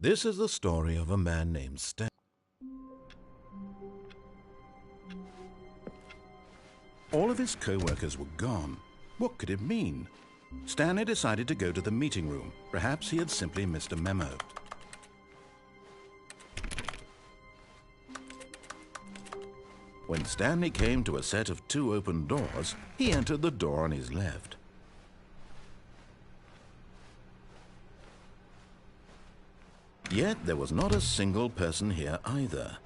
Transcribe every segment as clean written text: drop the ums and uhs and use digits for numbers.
This is the story of a man named Stanley. All of his co-workers were gone. What could it mean? Stanley decided to go to the meeting room. Perhaps he had simply missed a memo. When Stanley came to a set of 2 open doors, he entered the door on his left. Yet there was not a single person here either.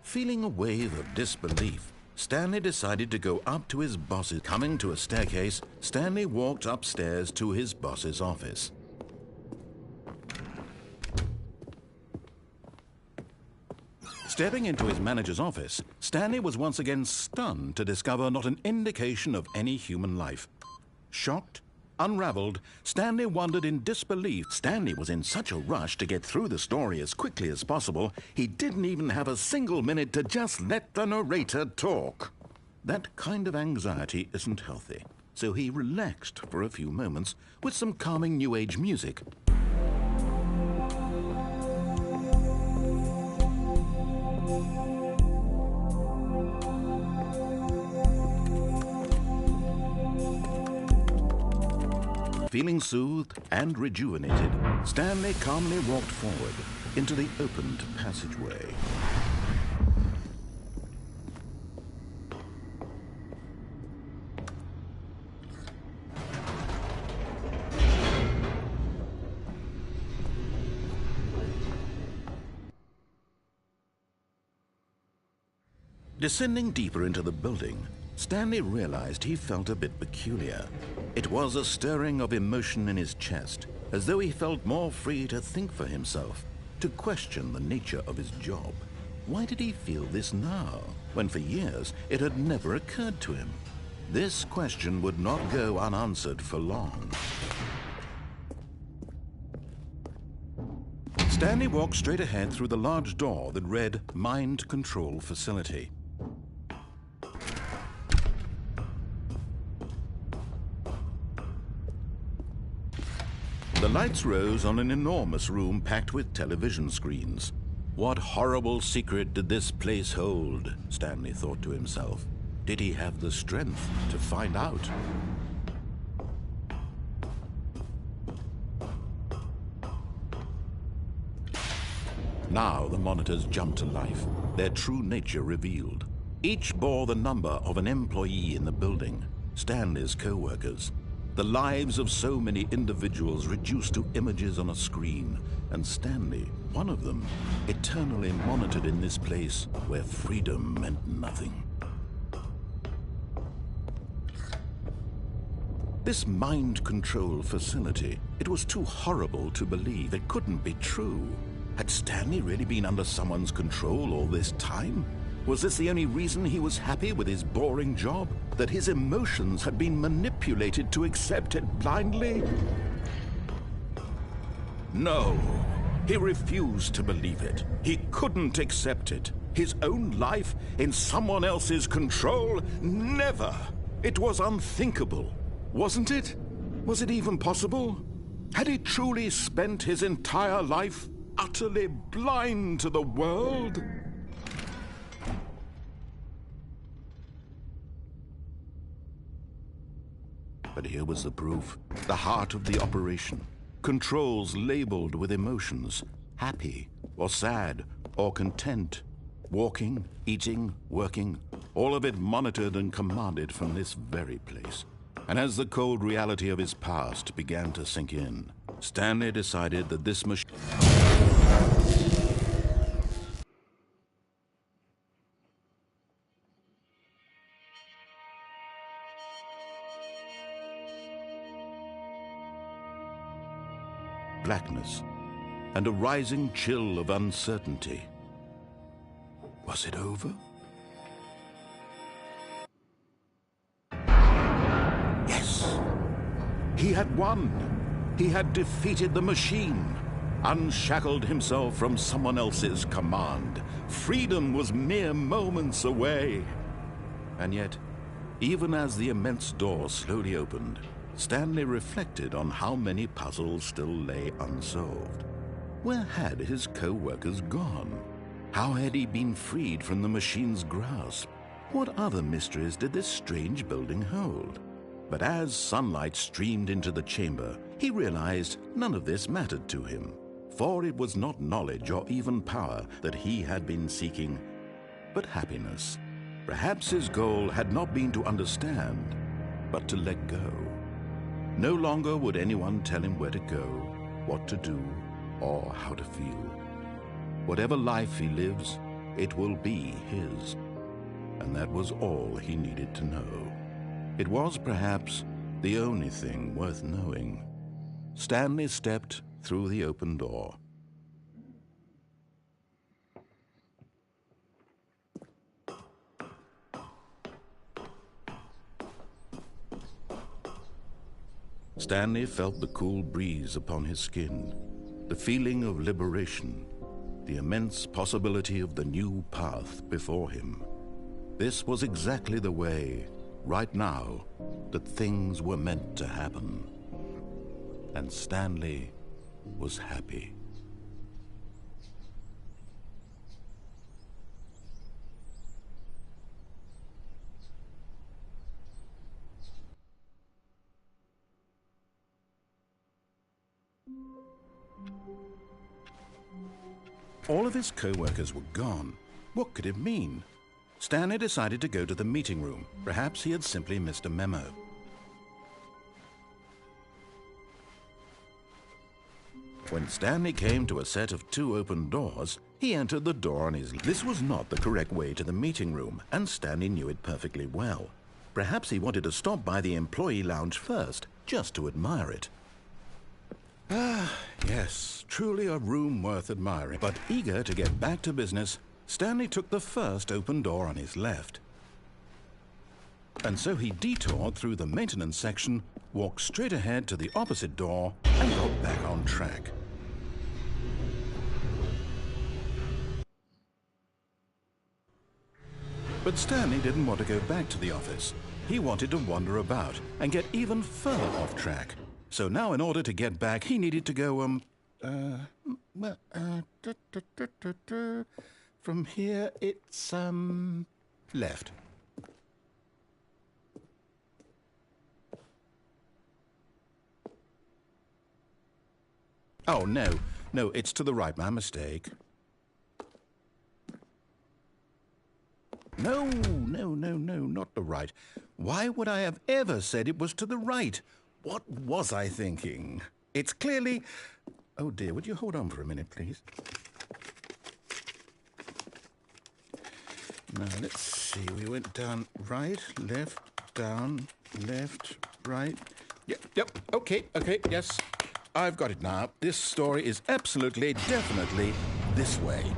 Feeling a wave of disbelief, Stanley decided to go up to his boss's. Coming to a staircase, Stanley walked upstairs to his boss's office. Stepping into his manager's office, Stanley was once again stunned to discover not an indication of any human life. Shocked, unraveled, Stanley wondered in disbelief. Stanley was in such a rush to get through the story as quickly as possible, he didn't even have a single minute to just let the narrator talk. That kind of anxiety isn't healthy, so he relaxed for a few moments with some calming New Age music. Feeling soothed and rejuvenated, Stanley calmly walked forward into the opened passageway. Descending deeper into the building, Stanley realized he felt a bit peculiar. It was a stirring of emotion in his chest, as though he felt more free to think for himself, to question the nature of his job. Why did he feel this now, when for years it had never occurred to him? This question would not go unanswered for long. Stanley walked straight ahead through the large door that read Mind Control Facility. The lights rose on an enormous room packed with television screens. What horrible secret did this place hold? Stanley thought to himself. Did he have the strength to find out? Now the monitors jumped to life, their true nature revealed. Each bore the number of an employee in the building, Stanley's co-workers. The lives of so many individuals reduced to images on a screen, and Stanley, one of them, eternally monitored in this place where freedom meant nothing. This mind control facility, it was too horrible to believe. It couldn't be true. Had Stanley really been under someone's control all this time? Was this the only reason he was happy with his boring job? That his emotions had been manipulated to accept it blindly? No, he refused to believe it. He couldn't accept it. His own life in someone else's control? Never! It was unthinkable, wasn't it? Was it even possible? Had he truly spent his entire life utterly blind to the world? But here was the proof, the heart of the operation. Controls labeled with emotions, happy or sad or content. Walking, eating, working, all of it monitored and commanded from this very place. And as the cold reality of his past began to sink in, Stanley decided that this machine... blackness, and a rising chill of uncertainty. Was it over? Yes! He had won! He had defeated the machine, unshackled himself from someone else's command. Freedom was mere moments away. And yet, even as the immense door slowly opened, Stanley reflected on how many puzzles still lay unsolved. Where had his co-workers gone? How had he been freed from the machine's grasp? What other mysteries did this strange building hold? But as sunlight streamed into the chamber, he realized none of this mattered to him, for it was not knowledge or even power that he had been seeking, but happiness. Perhaps his goal had not been to understand, but to let go. No longer would anyone tell him where to go, what to do, or how to feel. Whatever life he lives, it will be his. And that was all he needed to know. It was perhaps the only thing worth knowing. Stanley stepped through the open door. Stanley felt the cool breeze upon his skin, the feeling of liberation, the immense possibility of the new path before him. This was exactly the way, right now, that things were meant to happen. And Stanley was happy. All of his co-workers were gone. What could it mean? Stanley decided to go to the meeting room. Perhaps he had simply missed a memo. When Stanley came to a set of 2 open doors, he entered the door on his left. This was not the correct way to the meeting room, and Stanley knew it perfectly well. Perhaps he wanted to stop by the employee lounge first, just to admire it. Ah, yes, truly a room worth admiring. But eager to get back to business, Stanley took the first open door on his left. And so he detoured through the maintenance section, walked straight ahead to the opposite door, and got back on track. But Stanley didn't want to go back to the office. He wanted to wander about and get even further off track. So now in order to get back, he needed to go, from here, it's, left. Oh, no, it's to the right, my mistake. No, not the right. Why would I have ever said it was to the right? What was I thinking? It's clearly... Oh dear, would you hold on for a minute, please? Now, let's see. We went down right, left, down, left, right. Yep, okay, yes. I've got it now. This story is absolutely, definitely this way.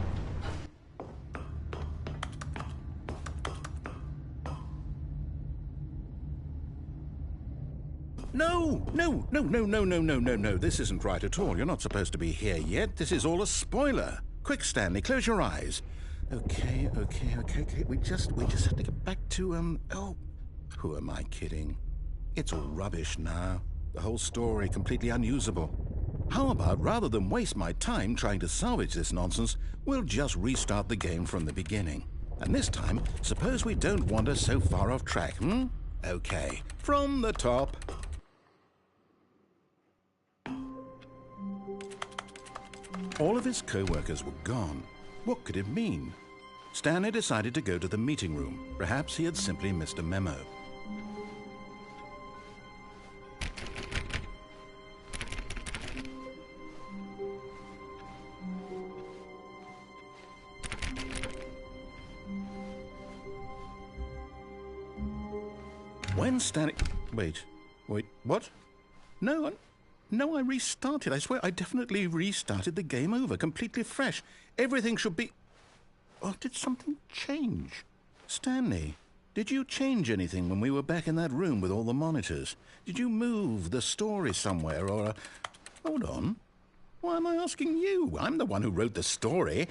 No. This isn't right at all. You're not supposed to be here yet. This is all a spoiler. Quick, Stanley, close your eyes. Okay. We just have to get back to, oh, who am I kidding? It's all rubbish now. The whole story completely unusable. How about, rather than waste my time trying to salvage this nonsense, we'll just restart the game from the beginning. And this time, suppose we don't wander so far off track, Okay, from the top. All of his co-workers were gone. What could it mean? Stanley decided to go to the meeting room. Perhaps he had simply missed a memo. When Stanley... Wait, what? No, I restarted. I swear I definitely restarted the game over, completely fresh. Everything should be... Oh, did something change? Stanley, did you change anything when we were back in that room with all the monitors? Did you move the story somewhere or... Hold on. Why am I asking you? I'm the one who wrote the story. It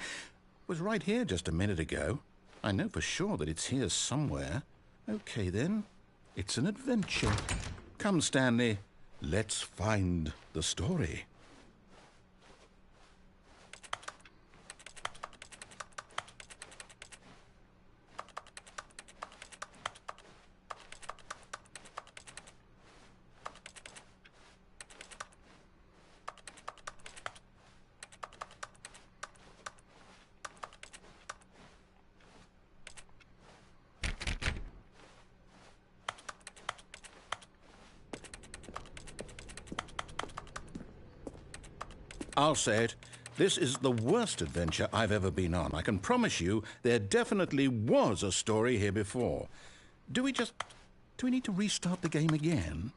was right here just a minute ago. I know for sure that it's here somewhere. Okay, then. It's an adventure. Come, Stanley. Let's find the story. I'll say it. This is the worst adventure I've ever been on. I can promise you there definitely was a story here before. Do we need to restart the game again?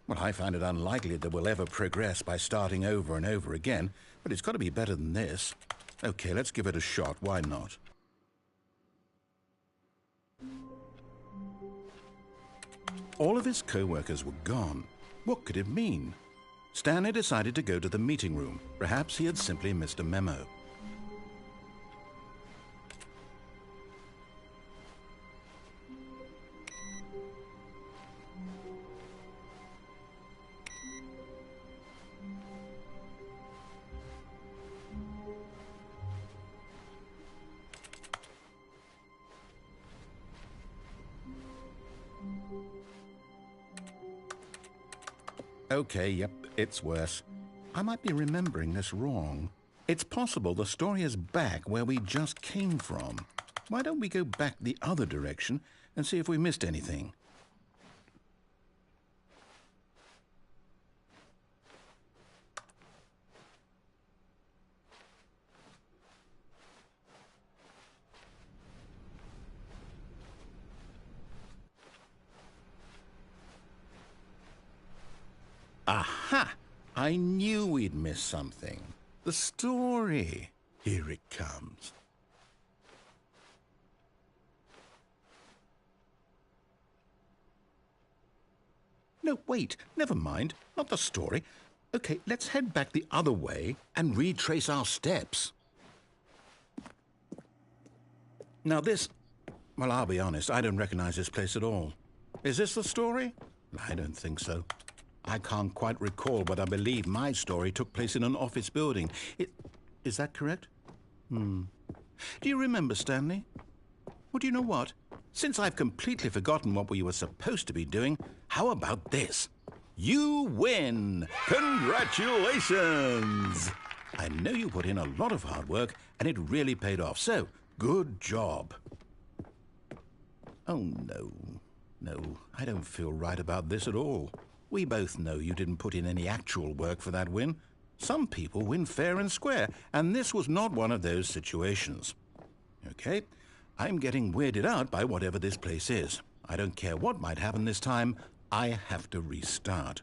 Well, I find it unlikely that we'll ever progress by starting over and over again, but it's got to be better than this. Okay, let's give it a shot. Why not? All of his co-workers were gone. What could it mean? Stanley decided to go to the meeting room. Perhaps he had simply missed a memo. Okay, yep, it's worse. I might be remembering this wrong. It's possible the story is back where we just came from. Why don't we go back the other direction and see if we missed anything? Aha! I knew we'd miss something. The story. Here it comes. No, wait. Never mind. Not the story. Okay, let's head back the other way and retrace our steps. Now this... Well, I'll be honest. I don't recognize this place at all. Is this the story? I don't think so. I can't quite recall, but I believe my story took place in an office building. Is that correct? Do you remember, Stanley? Well, do you know what? Since I've completely forgotten what we were supposed to be doing, how about this? You win! Congratulations! I know you put in a lot of hard work, and it really paid off, so good job. Oh, no. No, I don't feel right about this at all. We both know you didn't put in any actual work for that win. Some people win fair and square, and this was not one of those situations. Okay, I'm getting weirded out by whatever this place is. I don't care what might happen this time. I have to restart.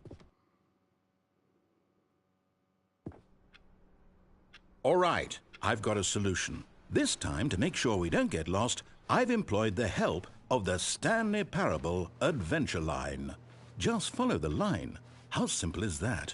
All right, I've got a solution. This time, to make sure we don't get lost, I've employed the help of the Stanley Parable Adventure Line. Just follow the line. How simple is that?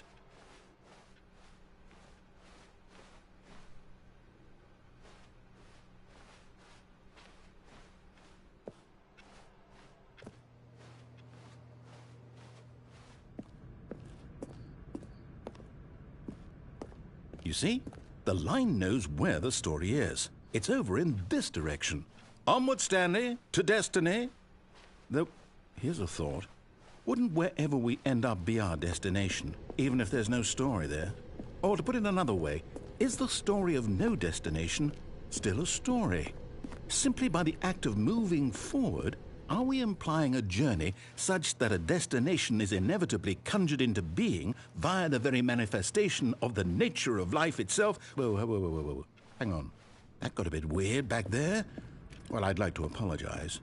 You see? The line knows where the story is. It's over in this direction. Onward, Stanley, to destiny. Though, here's a thought. Wouldn't wherever we end up be our destination, even if there's no story there? Or to put it another way, is the story of no destination still a story? Simply by the act of moving forward, are we implying a journey such that a destination is inevitably conjured into being via the very manifestation of the nature of life itself? Whoa. Hang on. That got a bit weird back there. Well, I'd like to apologize.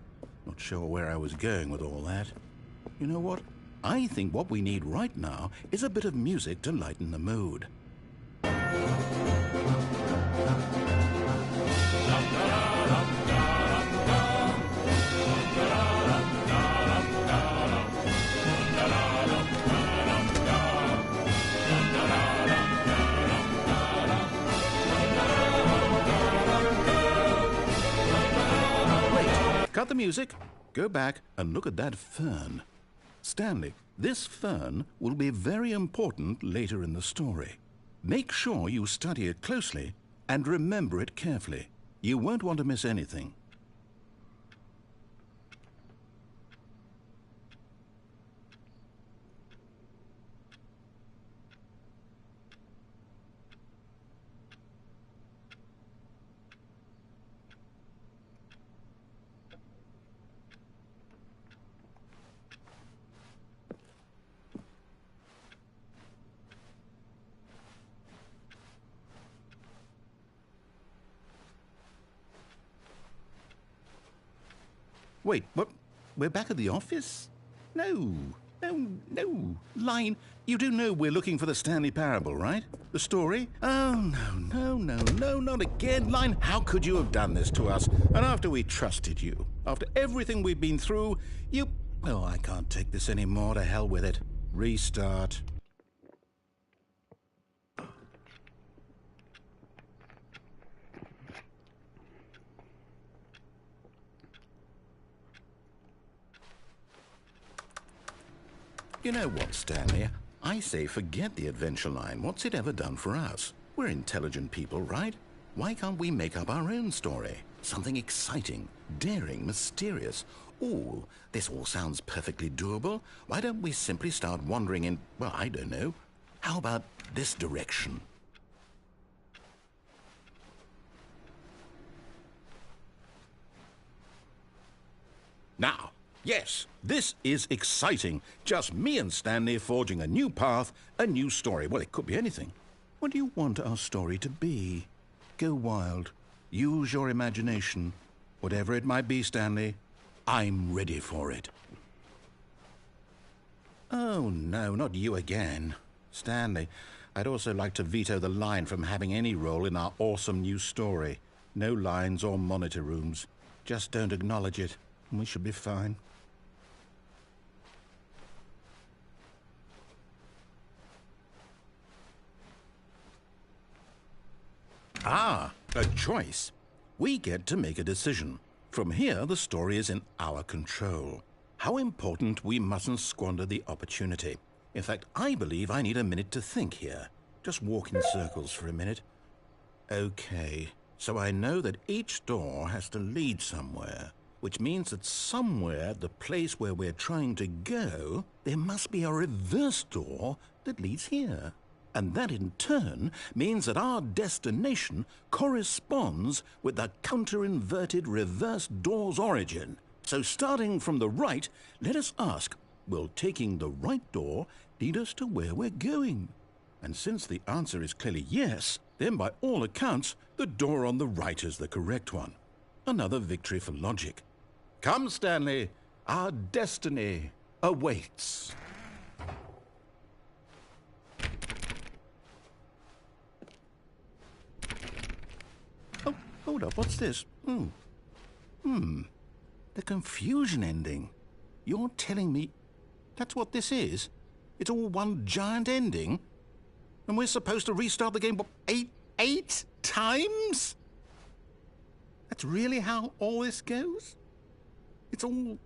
Not sure where I was going with all that. You know what? I think what we need right now is a bit of music to lighten the mood. Wait, cut the music, go back and look at that fern. Stanley, this fern will be very important later in the story. Make sure you study it closely and remember it carefully. You won't want to miss anything. Wait, what? We're back at the office? No, no. Line, you do know we're looking for the Stanley Parable, right? The story? Oh, no, not again. Line, how could you have done this to us? And after we trusted you, after everything we've been through, you... Oh, I can't take this anymore. To hell with it. Restart. You know what, Stanley? I say forget the adventure line. What's it ever done for us? We're intelligent people, right? Why can't we make up our own story? Something exciting, daring, mysterious. Ooh, this all sounds perfectly doable. Why don't we simply start wandering in, well, I don't know. How about this direction? Now, yes, this is exciting. Just me and Stanley forging a new path, a new story. Well, it could be anything. What do you want our story to be? Go wild. Use your imagination. Whatever it might be, Stanley, I'm ready for it. Oh, no, not you again. Stanley, I'd also like to veto the line from having any role in our awesome new story. No lines or monitor rooms. Just don't acknowledge it, and we should be fine. Ah, a choice. We get to make a decision. From here, the story is in our control. How important we mustn't squander the opportunity. In fact, I believe I need a minute to think here. Just walk in circles for a minute. Okay, so I know that each door has to lead somewhere, which means that somewhere at the place where we're trying to go, there must be a reverse door that leads here. And that in turn means that our destination corresponds with the counter-inverted reverse door's origin. So starting from the right, let us ask, will taking the right door lead us to where we're going? And since the answer is clearly yes, then by all accounts, the door on the right is the correct one. Another victory for logic. Come, Stanley, our destiny awaits. Oh, hold up, what's this? The confusion ending. You're telling me that's what this is? It's all one giant ending? And we're supposed to restart the game, what, eight times? That's really how all this goes? It's all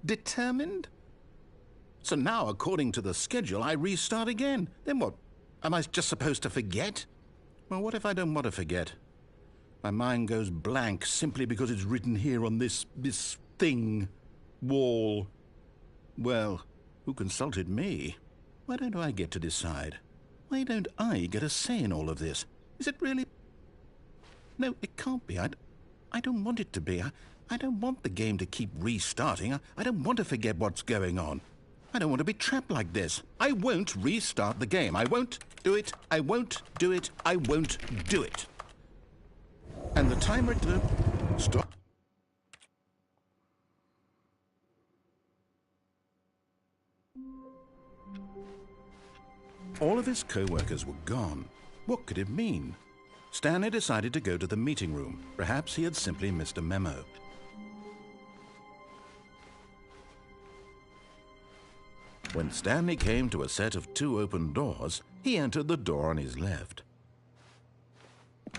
determined? So now, according to the schedule, I restart again. Then what? Am I just supposed to forget? Well, what if I don't want to forget? My mind goes blank simply because it's written here on this thing, wall. Well, who consulted me? Why don't I get to decide? Why don't I get a say in all of this? Is it really... No, it can't be. I don't want it to be. I don't want the game to keep restarting. I don't want to forget what's going on. I don't want to be trapped like this. I won't restart the game. I won't do it. I won't do it. I won't do it. And the timer... Stop. All of his co-workers were gone. What could it mean? Stanley decided to go to the meeting room. Perhaps he had simply missed a memo. When Stanley came to a set of 2 open doors, he entered the door on his left.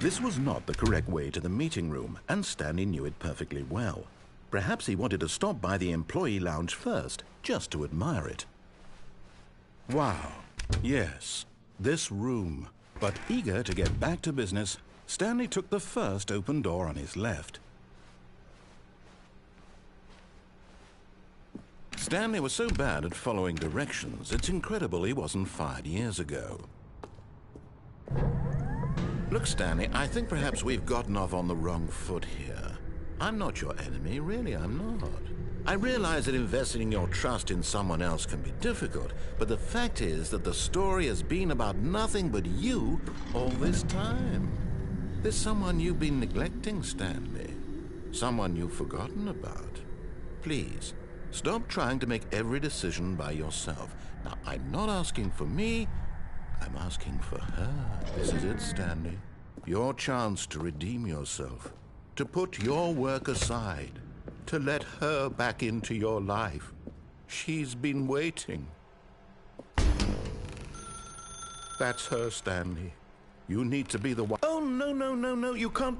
This was not the correct way to the meeting room, and Stanley knew it perfectly well. Perhaps he wanted to stop by the employee lounge first, just to admire it. Wow. Yes, this room. But eager to get back to business, Stanley took the first open door on his left. Stanley was so bad at following directions, it's incredible he wasn't fired years ago. Look, Stanley, I think perhaps we've gotten off on the wrong foot here. I'm not your enemy, really, I'm not. I realize that investing your trust in someone else can be difficult, but the fact is that the story has been about nothing but you all this time. There's someone you've been neglecting, Stanley. Someone you've forgotten about. Please, stop trying to make every decision by yourself. Now, I'm not asking for me, I'm asking for her. This is it, Stanley. Your chance to redeem yourself, to put your work aside, to let her back into your life. She's been waiting. That's her, Stanley. You need to be the one. Oh, no, you can't.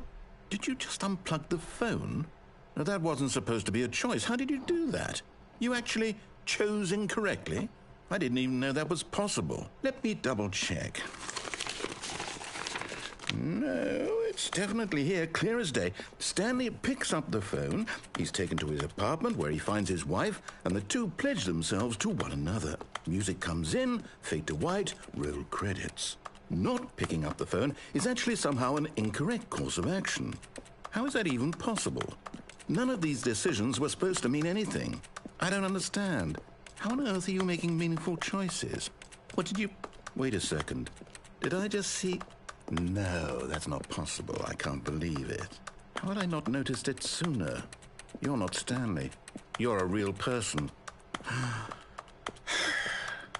Did you just unplug the phone? Now, that wasn't supposed to be a choice. How did you do that? You actually chose incorrectly? I didn't even know that was possible. Let me double check. No, it's definitely here, clear as day. Stanley picks up the phone. He's taken to his apartment where he finds his wife, and the two pledge themselves to one another. Music comes in, fade to white, roll credits. Not picking up the phone is actually somehow an incorrect course of action. How is that even possible? None of these decisions were supposed to mean anything. I don't understand. How on earth are you making meaningful choices? What did you... Wait a second. Did I just see... No, that's not possible. I can't believe it. How had I not noticed it sooner? You're not Stanley. You're a real person.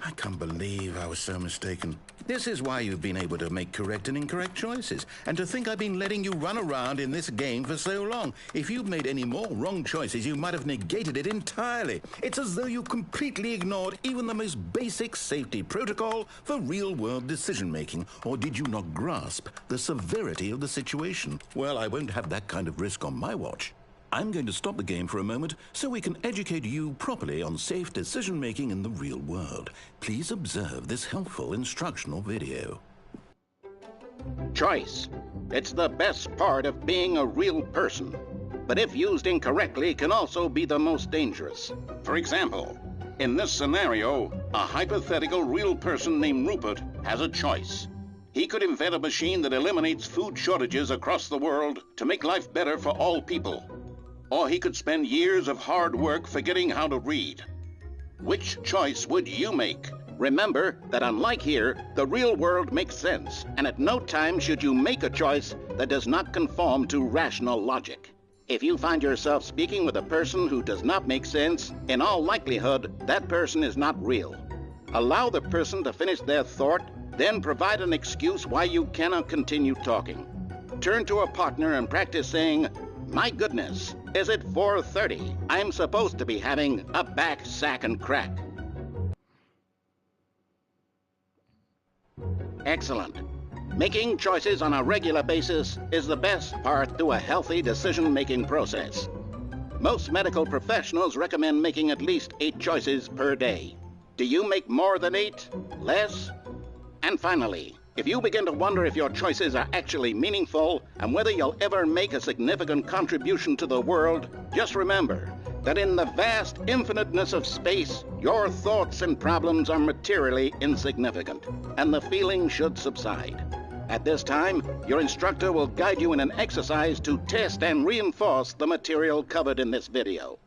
I can't believe I was so mistaken. This is why you've been able to make correct and incorrect choices. And to think I've been letting you run around in this game for so long. If you'd made any more wrong choices, you might have negated it entirely. It's as though you completely ignored even the most basic safety protocol for real-world decision-making. Or did you not grasp the severity of the situation? Well, I won't have that kind of risk on my watch. I'm going to stop the game for a moment so we can educate you properly on safe decision-making in the real world. Please observe this helpful instructional video. Choice. It's the best part of being a real person. But if used incorrectly, can also be the most dangerous. For example, in this scenario, a hypothetical real person named Rupert has a choice. He could invent a machine that eliminates food shortages across the world to make life better for all people. Or he could spend years of hard work forgetting how to read. Which choice would you make? Remember that unlike here, the real world makes sense, and at no time should you make a choice that does not conform to rational logic. If you find yourself speaking with a person who does not make sense, in all likelihood, that person is not real. Allow the person to finish their thought, then provide an excuse why you cannot continue talking. Turn to a partner and practice saying, "My goodness, is it 4:30? I'm supposed to be having a back, sack, and crack." Excellent. Making choices on a regular basis is the best part to a healthy decision-making process. Most medical professionals recommend making at least 8 choices per day. Do you make more than 8? Less? And finally, if you begin to wonder if your choices are actually meaningful and whether you'll ever make a significant contribution to the world, just remember that in the vast infiniteness of space, your thoughts and problems are materially insignificant, and the feeling should subside. At this time, your instructor will guide you in an exercise to test and reinforce the material covered in this video.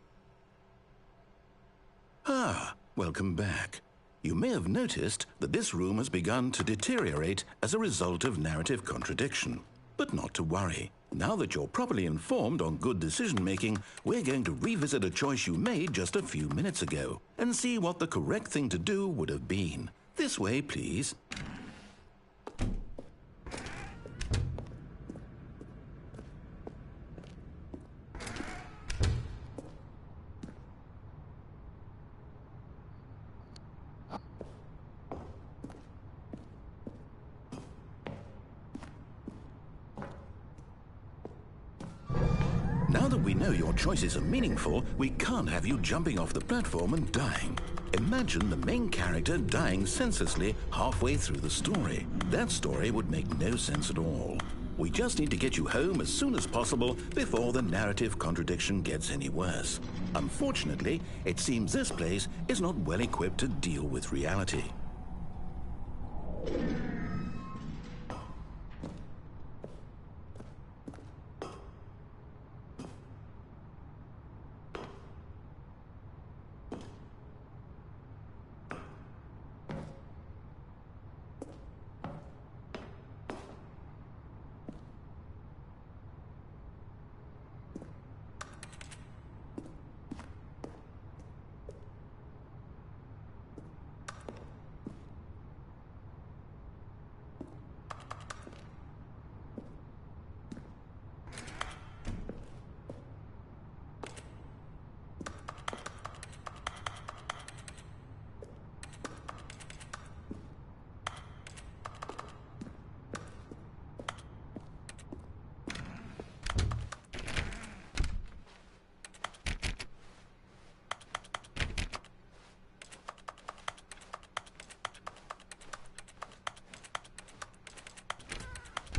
Welcome back. You may have noticed that this room has begun to deteriorate as a result of narrative contradiction. But not to worry. Now that you're properly informed on good decision-making, we're going to revisit a choice you made just a few minutes ago and see what the correct thing to do would have been. This way, please. Now that we know your choices are meaningful, we can't have you jumping off the platform and dying. Imagine the main character dying senselessly halfway through the story. That story would make no sense at all. We just need to get you home as soon as possible before the narrative contradiction gets any worse. Unfortunately, it seems this place is not well equipped to deal with reality.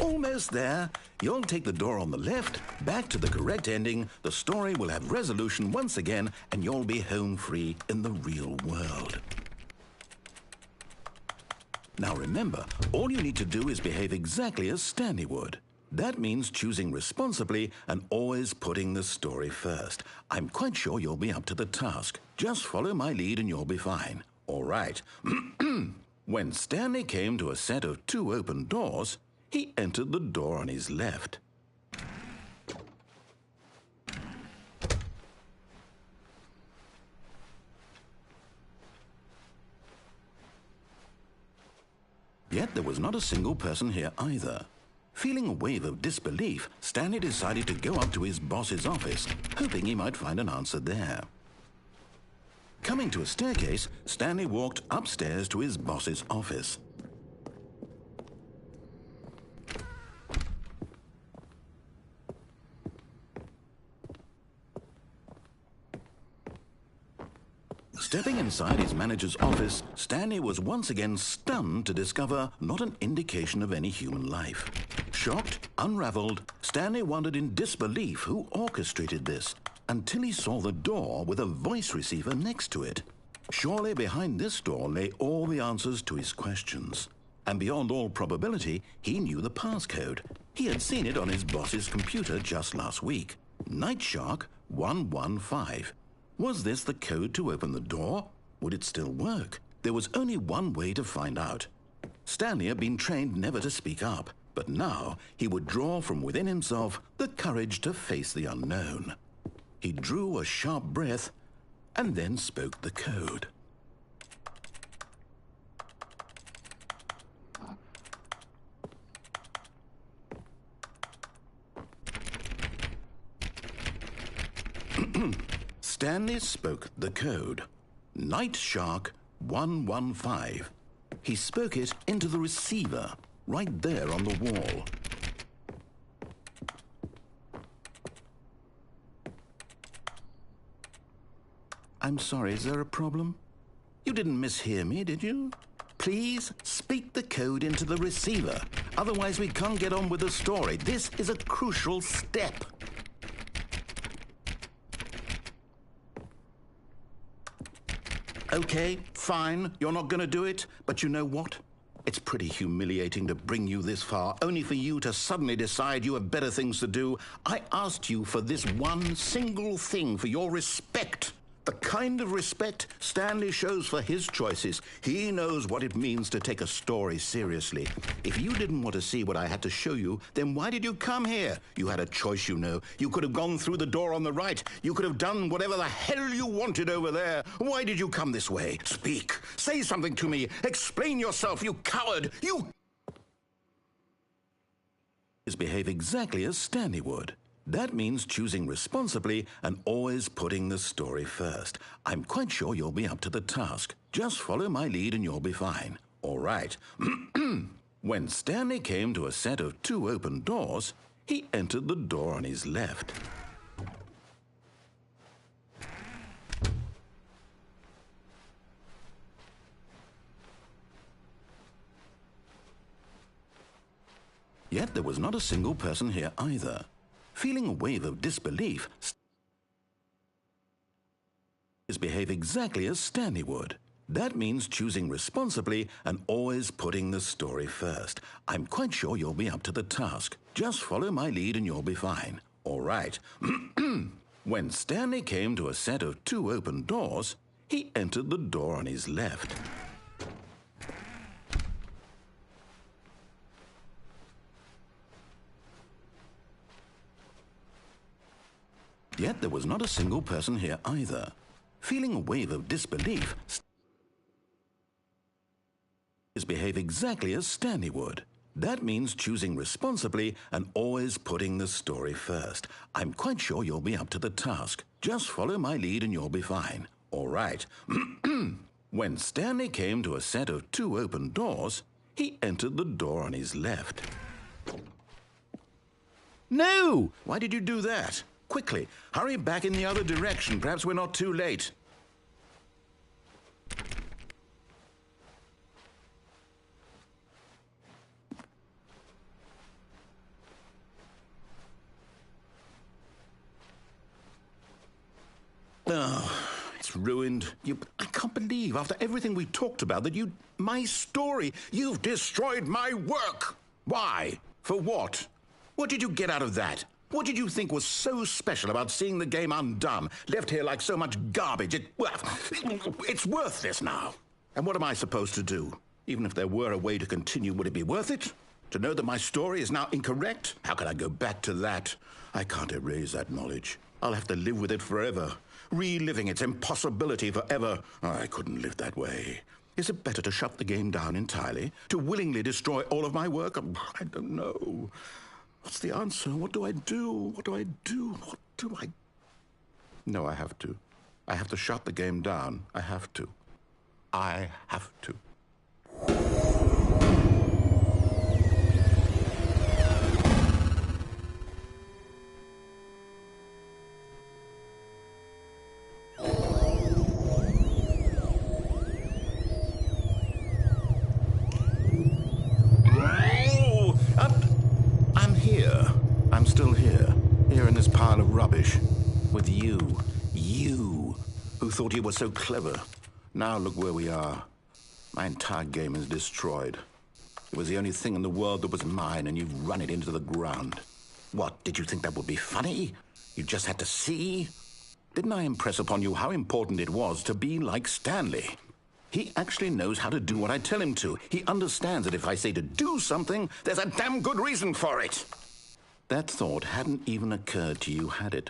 Almost there. You'll take the door on the left, back to the correct ending, the story will have resolution once again, and you'll be home free in the real world. Now remember, all you need to do is behave exactly as Stanley would. That means choosing responsibly and always putting the story first. I'm quite sure you'll be up to the task. Just follow my lead and you'll be fine. All right. When Stanley came to a set of 2 open doors, he entered the door on his left. Yet there was not a single person here either. Feeling a wave of disbelief, Stanley decided to go up to his boss's office, hoping he might find an answer there. Coming to a staircase, Stanley walked upstairs to his boss's office. Stepping inside his manager's office, Stanley was once again stunned to discover not an indication of any human life. Shocked, unraveled, Stanley wondered in disbelief who orchestrated this, until he saw the door with a voice receiver next to it. Surely behind this door lay all the answers to his questions. And beyond all probability, he knew the passcode. He had seen it on his boss's computer just last week. Night Shark 115. Was this the code to open the door? Would it still work? There was only one way to find out. Stanley had been trained never to speak up, but now he would draw from within himself the courage to face the unknown. He drew a sharp breath and then spoke the code. Stanley spoke the code. Night Shark 115. He spoke it into the receiver, right there on the wall. I'm sorry, is there a problem? You didn't mishear me, did you? Please speak the code into the receiver. Otherwise, we can't get on with the story. This is a crucial step. Okay, fine, you're not going to do it, but you know what? It's pretty humiliating to bring you this far, only for you to suddenly decide you have better things to do. I asked you for this one single thing, for your respect. The kind of respect Stanley shows for his choices. He knows what it means to take a story seriously. If you didn't want to see what I had to show you, then why did you come here? You had a choice, you know. You could have gone through the door on the right. You could have done whatever the hell you wanted over there. Why did you come this way? Speak. Say something to me. Explain yourself, you coward. You behave exactly as Stanley would. That means choosing responsibly and always putting the story first. I'm quite sure you'll be up to the task. Just follow my lead and you'll be fine. All right. When Stanley came to a set of 2 open doors, he entered the door on his left. Yet there was not a single person here either. Feeling a wave of disbelief, behave exactly as Stanley would. That means choosing responsibly and always putting the story first. I'm quite sure you'll be up to the task. Just follow my lead and you'll be fine. All right. When Stanley came to a set of 2 open doors, he entered the door on his left. Yet there was not a single person here either. Feeling a wave of disbelief, behave exactly as Stanley would. That means choosing responsibly and always putting the story first. I'm quite sure you'll be up to the task. Just follow my lead and you'll be fine. All right. When Stanley came to a set of 2 open doors, he entered the door on his left. No! Why did you do that? Quickly, hurry back in the other direction. Perhaps we're not too late. ruined. I can't believe, after everything we talked about, that my story, you've destroyed my work. Why? For what? What did you get out of that? What did you think was so special about seeing the game undone, left here like so much garbage? It's worthless now. And what am I supposed to do? Even if there were a way to continue, would it be worth it? To know that my story is now incorrect? How can I go back to that? I can't erase that knowledge. I'll have to live with it forever, reliving its impossibility forever. I couldn't live that way. Is it better to shut the game down entirely? To willingly destroy all of my work? I don't know. What's the answer? What do I do? What do I do? What do I... No, I have to. I have to shut the game down. I have to. I have to. I'm still here in this pile of rubbish, with you, who thought you were so clever. Now look where we are. My entire game is destroyed. It was the only thing in the world that was mine, and you've run it into the ground. What, did you think that would be funny? You just had to see? Didn't I impress upon you how important it was to be like Stanley? He actually knows how to do what I tell him to. He understands that if I say to do something, there's a damn good reason for it. That thought hadn't even occurred to you, had it?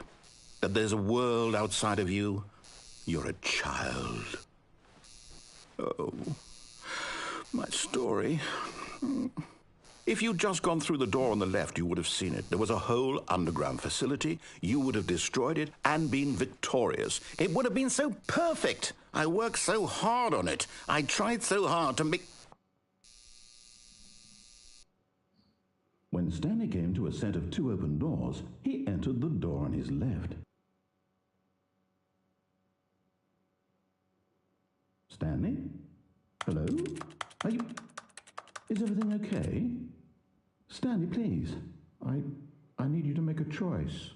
That there's a world outside of you? You're a child. Oh, my story. If you'd just gone through the door on the left, you would have seen it. There was a whole underground facility. You would have destroyed it and been victorious. It would have been so perfect. I worked so hard on it. I tried so hard to make... When Stanley came to a set of 2 open doors, he entered the door on his left. Stanley? Hello? Is everything okay? Stanley, please. I need you to make a choice.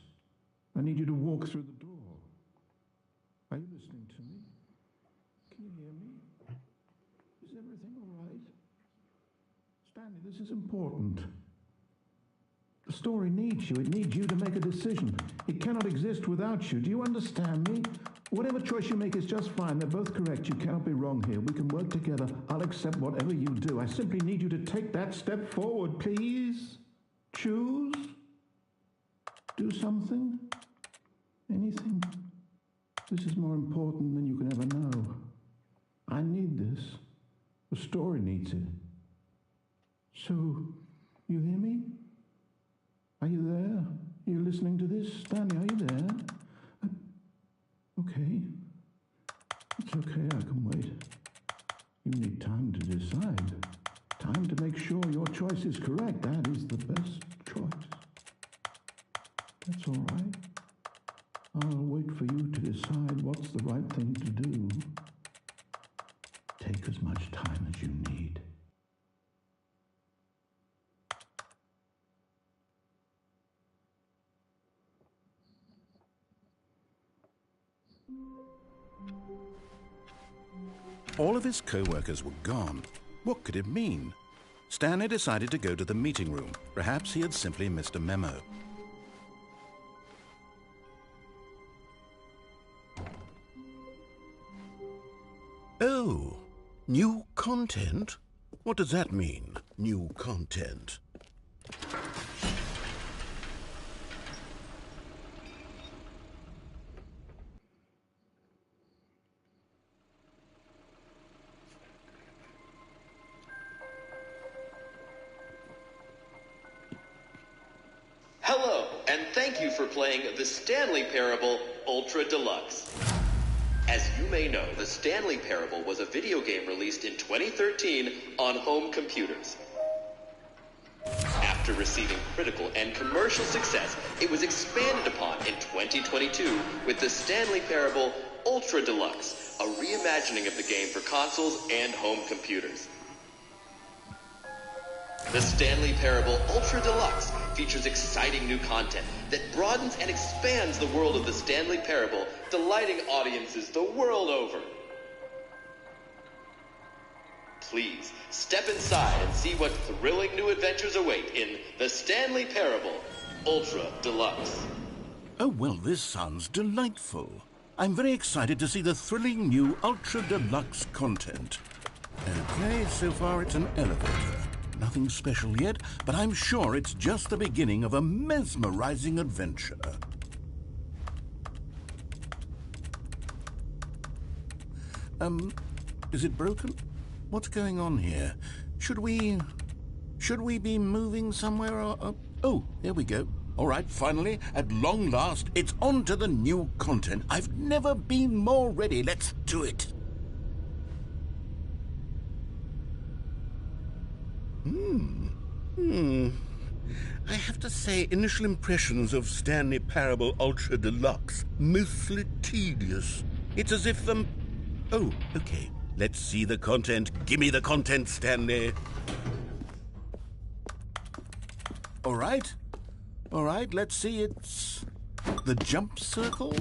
I need you to walk through the door. Are you listening to me? Can you hear me? Is everything all right? Stanley, this is important. The story needs you. It needs you to make a decision. It cannot exist without you. Do you understand me? Whatever choice you make is just fine. They're both correct. You cannot be wrong here. We can work together. I'll accept whatever you do. I simply need you to take that step forward, please. Choose. Do something. Anything. This is more important than you can ever know. I need this. The story needs it. So, you hear me? Are you there? Are you listening to this? Stanley, are you there? Okay. It's okay, I can wait. You need time to decide. Time to make sure your choice is correct. That is the best choice. That's all right. I'll wait for you to decide what's the right thing to do. Take as much time as you need. All of his co-workers were gone. What could it mean? Stanley decided to go to the meeting room. Perhaps he had simply missed a memo. Oh, new content? What does that mean, new content? Hello, and thank you for playing the Stanley Parable Ultra Deluxe. As you may know, the Stanley Parable was a video game released in 2013 on home computers. After receiving critical and commercial success, it was expanded upon in 2022 with the Stanley Parable Ultra Deluxe, a reimagining of the game for consoles and home computers. The Stanley Parable Ultra Deluxe features exciting new content that broadens and expands the world of the Stanley Parable, delighting audiences the world over. Please, step inside and see what thrilling new adventures await in The Stanley Parable Ultra Deluxe. Oh, well, this sounds delightful. I'm very excited to see the thrilling new Ultra Deluxe content. Okay, so far it's an elevator. Nothing special yet, but I'm sure it's just the beginning of a mesmerizing adventure. Is it broken? What's going on here? Should we be moving somewhere or... Oh, there we go. All right, finally, at long last, it's on to the new content. I've never been more ready. Let's do it. I have to say, initial impressions of Stanley Parable Ultra Deluxe, mostly tedious. It's as if the... Oh, okay. Let's see the content. Give me the content, Stanley. All right, let's see. It's the jump circle.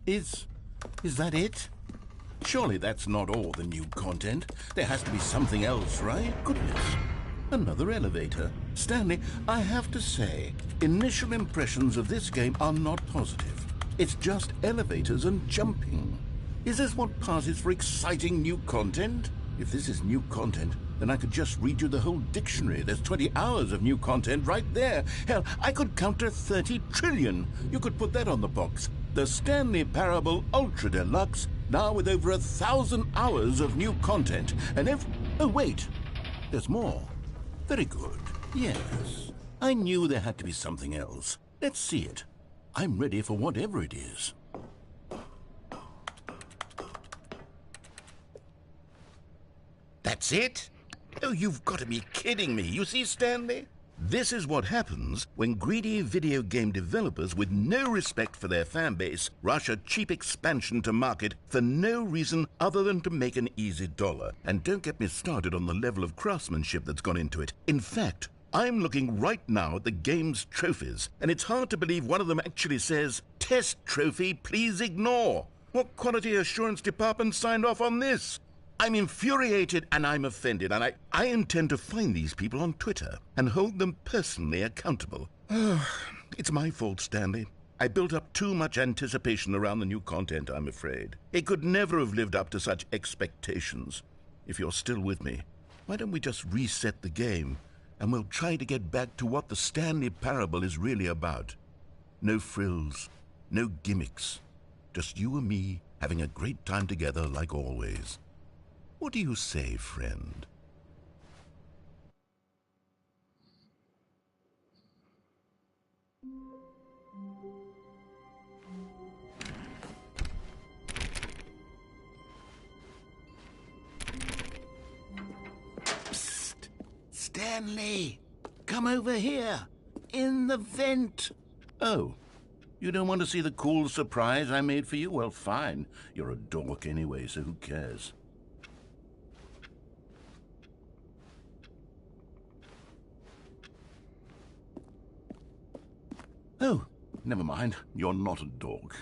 Is that it? Surely that's not all the new content. There has to be something else, right? Goodness. Another elevator. Stanley, I have to say, initial impressions of this game are not positive. It's just elevators and jumping. Is this what passes for exciting new content? If this is new content, then I could just read you the whole dictionary. There's 20 hours of new content right there. Hell, I could count to 30 trillion. You could put that on the box. The Stanley Parable Ultra Deluxe, now with over 1,000 hours of new content. And if... Oh, wait. There's more. Very good. Yes. I knew there had to be something else. Let's see it. I'm ready for whatever it is. That's it? Oh, you've got to be kidding me. You see, Stanley? This is what happens when greedy video game developers with no respect for their fan base rush a cheap expansion to market for no reason other than to make an easy dollar. And don't get me started on the level of craftsmanship that's gone into it. In fact, I'm looking right now at the game's trophies, and it's hard to believe one of them actually says, "Test trophy, please ignore." What quality assurance department signed off on this? I'm infuriated and I'm offended, and I intend to find these people on Twitter and hold them personally accountable. It's my fault, Stanley. I built up too much anticipation around the new content, I'm afraid. It could never have lived up to such expectations. If you're still with me, why don't we just reset the game and we'll try to get back to what the Stanley Parable is really about. No frills, no gimmicks. Just you and me having a great time together like always. What do you say, friend? Psst! Stanley! Come over here! In the vent! Oh, you don't want to see the cool surprise I made for you? Well, fine. You're a dork anyway, so who cares? Oh, never mind. You're not a dog.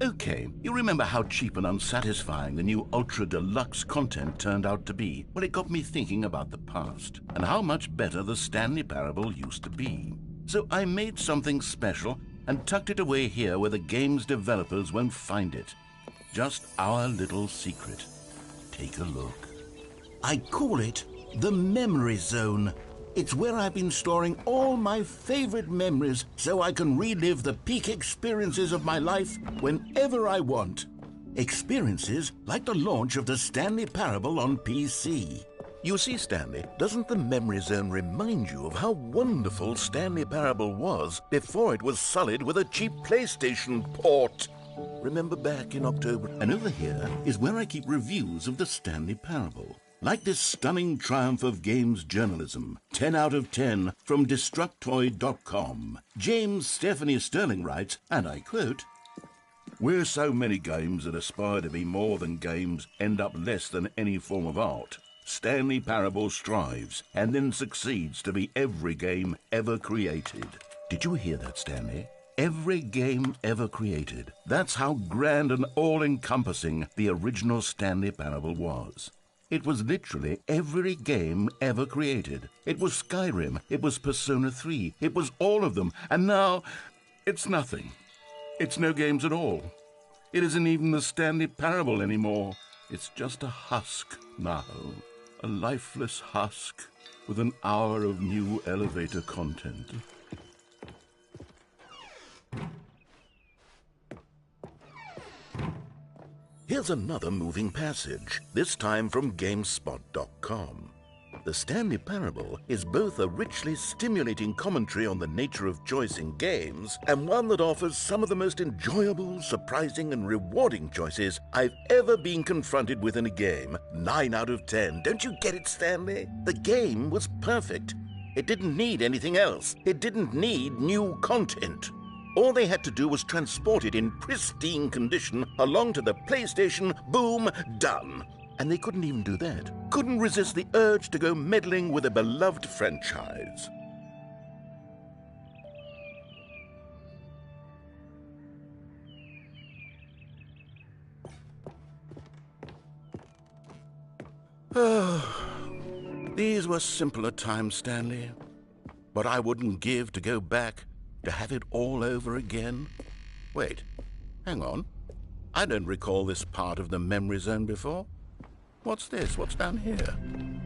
Okay, you remember how cheap and unsatisfying the new Ultra Deluxe content turned out to be? Well, it got me thinking about the past and how much better the Stanley Parable used to be. So I made something special and tucked it away here where the game's developers won't find it. Just our little secret. Take a look. I call it the Memory Zone. It's where I've been storing all my favorite memories so I can relive the peak experiences of my life whenever I want. Experiences like the launch of the Stanley Parable on PC. You see, Stanley, doesn't the memory zone remind you of how wonderful Stanley Parable was before it was sullied with a cheap PlayStation port? Remember back in October? And over here is where I keep reviews of the Stanley Parable. Like this stunning triumph of games journalism, 10 out of 10 from Destructoid.com. James Stephanie Sterling writes, and I quote, "Where so many games that aspire to be more than games end up less than any form of art, Stanley Parable strives and then succeeds to be every game ever created." Did you hear that, Stanley? Every game ever created. That's how grand and all-encompassing the original Stanley Parable was. It was literally every game ever created. It was Skyrim, it was Persona 3, it was all of them, and now it's nothing. It's no games at all. It isn't even the Stanley Parable anymore. It's just a husk now, a lifeless husk with an hour of new elevator content. Here's another moving passage, this time from GameSpot.com. The Stanley Parable is both a richly stimulating commentary on the nature of choice in games and one that offers some of the most enjoyable, surprising, and rewarding choices I've ever been confronted with in a game. 9 out of 10. Don't you get it, Stanley? The game was perfect. It didn't need anything else. It didn't need new content. All they had to do was transport it in pristine condition along to the PlayStation. Boom, done. And they couldn't even do that. Couldn't resist the urge to go meddling with a beloved franchise. These were simpler times, Stanley. But I wouldn't give to go back to have it all over again. Wait, hang on. I don't recall this part of the memory zone before. What's this? What's down here?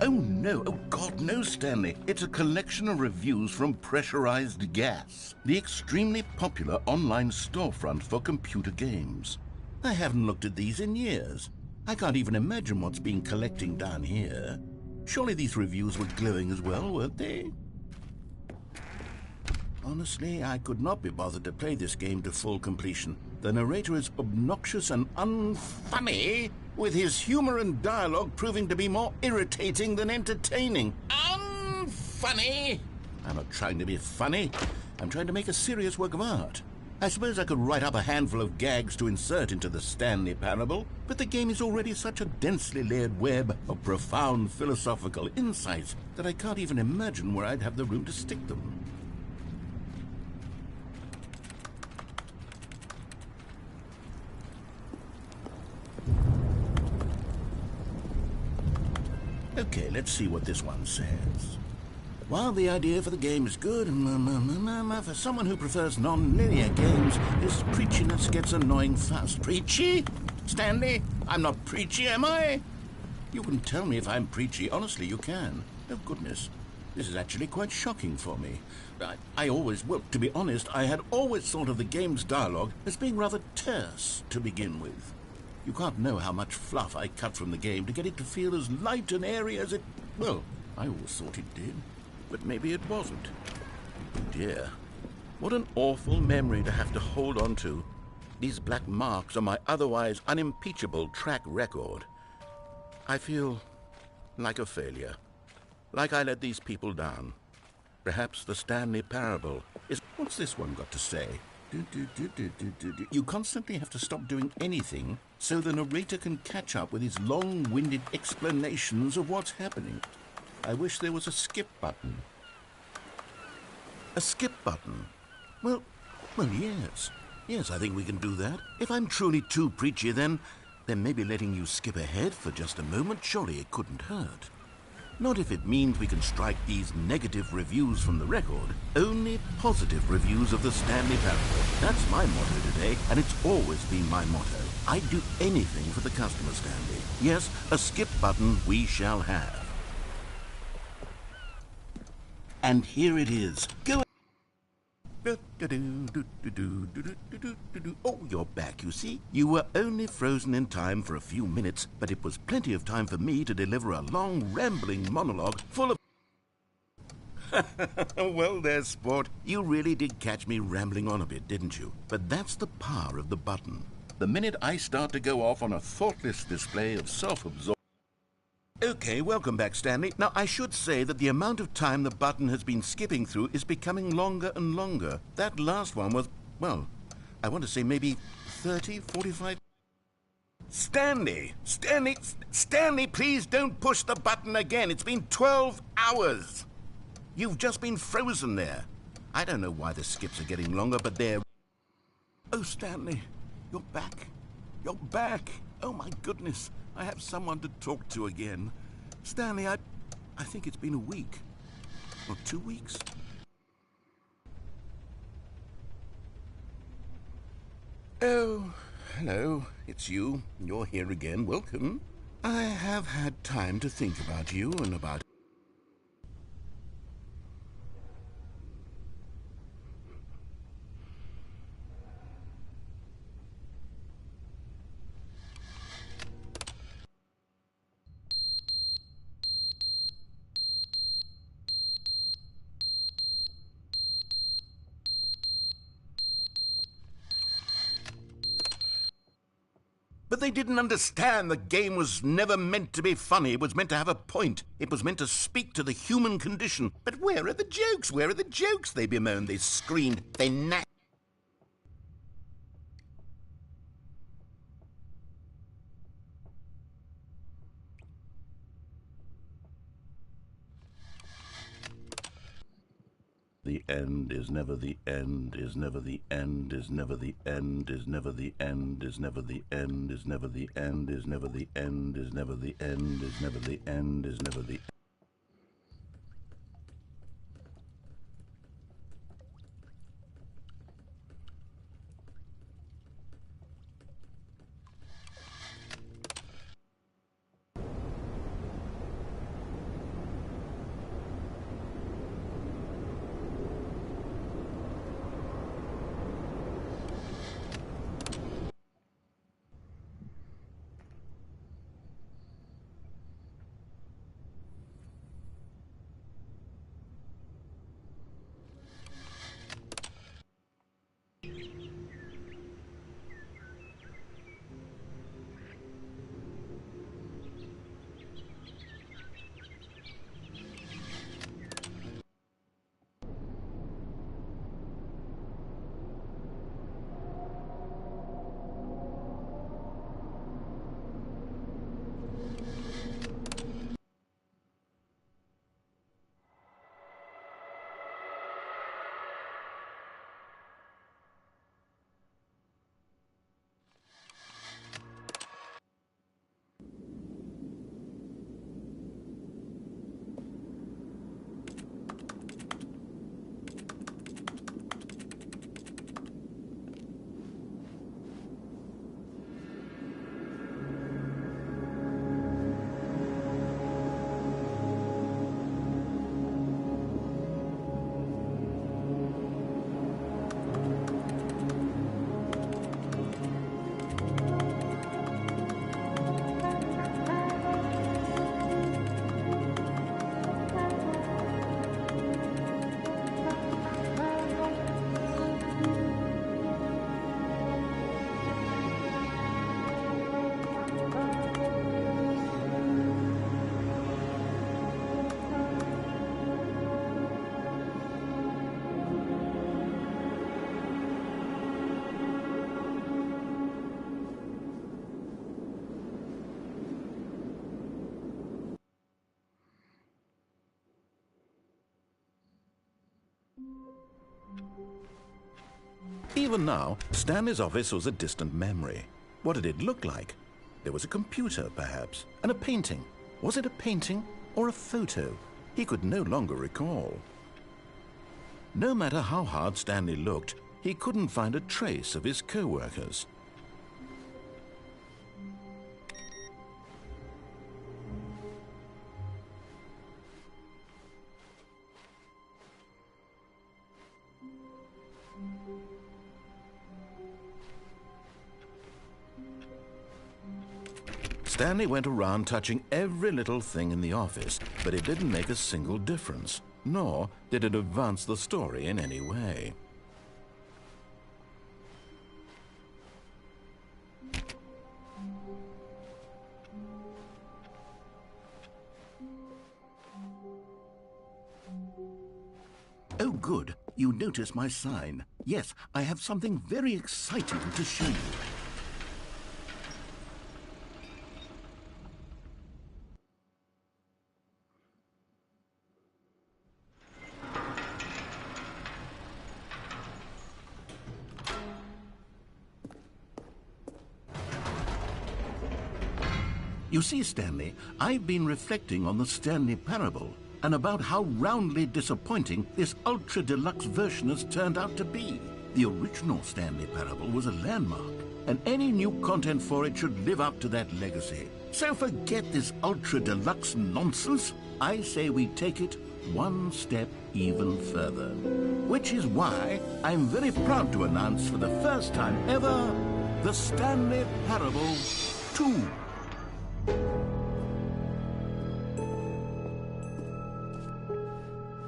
Oh no, oh God, no, Stanley. It's a collection of reviews from Pressurized Gas, the extremely popular online storefront for computer games. I haven't looked at these in years. I can't even imagine what's been collecting down here. Surely these reviews were glowing as well, weren't they? Honestly, I could not be bothered to play this game to full completion. The narrator is obnoxious and unfunny, with his humor and dialogue proving to be more irritating than entertaining. Unfunny! I'm not trying to be funny. I'm trying to make a serious work of art. I suppose I could write up a handful of gags to insert into the Stanley Parable, but the game is already such a densely layered web of profound philosophical insights that I can't even imagine where I'd have the room to stick them. Okay, let's see what this one says. While the idea for the game is good, for someone who prefers non-linear games, this preachiness gets annoying fast. Preachy? Stanley? I'm not preachy, am I? You can tell me if I'm preachy. Honestly, you can. Oh, goodness. This is actually quite shocking for me. Well, to be honest, I had always thought of the game's dialogue as being rather terse to begin with. You can't know how much fluff I cut from the game to get it to feel as light and airy as it... Well, I always thought it did, but maybe it wasn't. Oh dear, what an awful memory to have to hold on to. These black marks on my otherwise unimpeachable track record. I feel like a failure, like I let these people down. Perhaps the Stanley Parable is... What's this one got to say? You constantly have to stop doing anything so the narrator can catch up with his long-winded explanations of what's happening. I wish there was a skip button. A skip button? Well, yes. Yes, I think we can do that. If I'm truly too preachy, then maybe letting you skip ahead for just a moment, surely it couldn't hurt. Not if it means we can strike these negative reviews from the record. Only positive reviews of the Stanley Parable. That's my motto today, and it's always been my motto. I'd do anything for the customer, Stanley. Yes, a skip button we shall have. And here it is. Go. Oh, you're back, you see. You were only frozen in time for a few minutes, but it was plenty of time for me to deliver a long, rambling monologue full of... Well, there's sport. You really did catch me rambling on a bit, didn't you? But that's the power of the button. The minute I start to go off on a thoughtless display of self-absorption... Okay, welcome back, Stanley. Now, I should say that the amount of time the button has been skipping through is becoming longer and longer. That last one was, well, I want to say maybe 30, 45... Stanley, please don't push the button again. It's been 12 hours. You've just been frozen there. I don't know why the skips are getting longer, but they're... Oh, Stanley, you're back. You're back. Oh, my goodness. I have someone to talk to again. Stanley, I think it's been a week. Or 2 weeks. Oh, hello. It's you. You're here again. Welcome. I have had time to think about you and about... But they didn't understand the game was never meant to be funny. It was meant to have a point. It was meant to speak to the human condition. But where are the jokes? Where are the jokes? They bemoaned, they screamed, they gnashed. The end is never the end, is never the end, is never the end, is never the end, is never the end, is never the end, is never the end, is never the end, is never the end, is never the end. Even now, Stanley's office was a distant memory. What did it look like? There was a computer, perhaps, and a painting. Was it a painting or a photo? He could no longer recall. No matter how hard Stanley looked, he couldn't find a trace of his co-workers. Stanley went around touching every little thing in the office, but it didn't make a single difference, nor did it advance the story in any way. Oh, good. You notice my sign. Yes, I have something very exciting to show you. You see, Stanley, I've been reflecting on the Stanley Parable and about how roundly disappointing this Ultra Deluxe version has turned out to be. The original Stanley Parable was a landmark, and any new content for it should live up to that legacy. So forget this Ultra Deluxe nonsense. I say we take it one step even further. Which is why I'm very proud to announce for the first time ever, the Stanley Parable 2.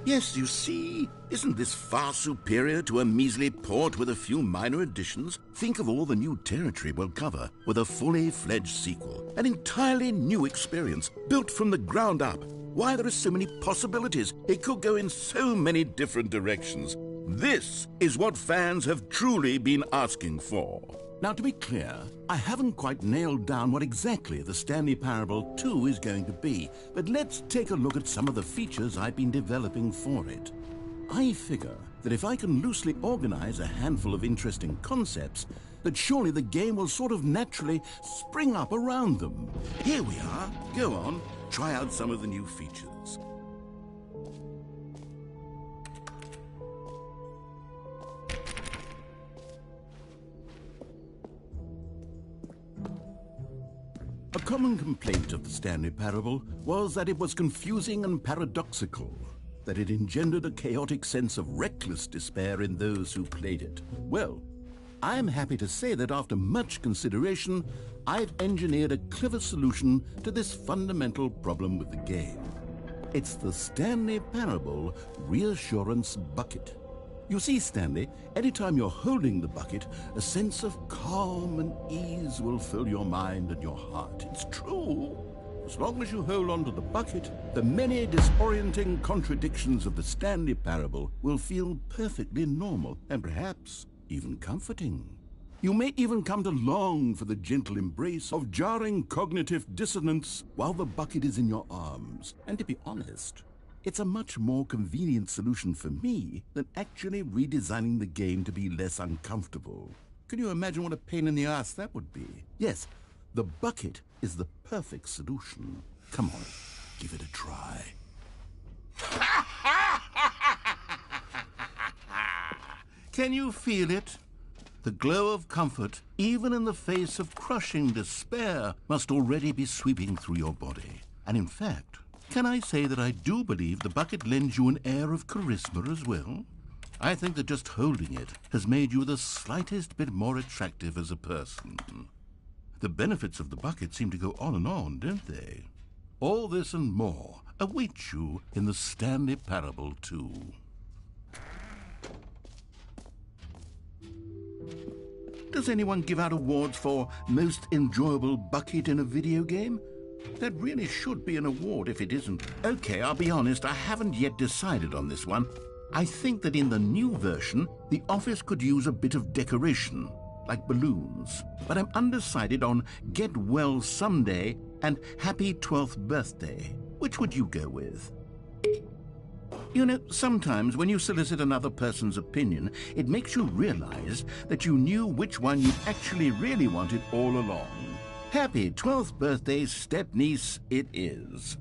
Yes, you see, isn't this far superior to a measly port with a few minor additions? Think of all the new territory we'll cover with a fully fledged sequel. An entirely new experience, built from the ground up. Why, there are so many possibilities. It could go in so many different directions. This is what fans have truly been asking for. Now, to be clear, I haven't quite nailed down what exactly the Stanley Parable 2 is going to be, but let's take a look at some of the features I've been developing for it. I figure that if I can loosely organize a handful of interesting concepts, that surely the game will sort of naturally spring up around them. Here we are. Go on, try out some of the new features. A common complaint of the Stanley Parable was that it was confusing and paradoxical, that it engendered a chaotic sense of reckless despair in those who played it. Well, I'm happy to say that after much consideration, I've engineered a clever solution to this fundamental problem with the game. It's the Stanley Parable Reassurance Bucket. You see, Stanley, anytime you're holding the bucket, a sense of calm and ease will fill your mind and your heart. It's true. As long as you hold on to the bucket, the many disorienting contradictions of the Stanley Parable will feel perfectly normal and perhaps even comforting. You may even come to long for the gentle embrace of jarring cognitive dissonance while the bucket is in your arms. And to be honest, it's a much more convenient solution for me than actually redesigning the game to be less uncomfortable. Can you imagine what a pain in the ass that would be? Yes, the bucket is the perfect solution. Come on, give it a try. Can you feel it? The glow of comfort, even in the face of crushing despair, must already be sweeping through your body. And in fact, can I say that I do believe the bucket lends you an air of charisma as well? I think that just holding it has made you the slightest bit more attractive as a person. The benefits of the bucket seem to go on and on, don't they? All this and more await you in the Stanley Parable 2. Does anyone give out awards for most enjoyable bucket in a video game? That really should be an award if it isn't. Okay, I'll be honest, I haven't yet decided on this one. I think that in the new version, the office could use a bit of decoration, like balloons. But I'm undecided on Get Well Someday and Happy 12th Birthday. Which would you go with? You know, sometimes when you solicit another person's opinion, it makes you realize that you knew which one you actually really wanted all along. Happy 12th birthday, step-niece, it is.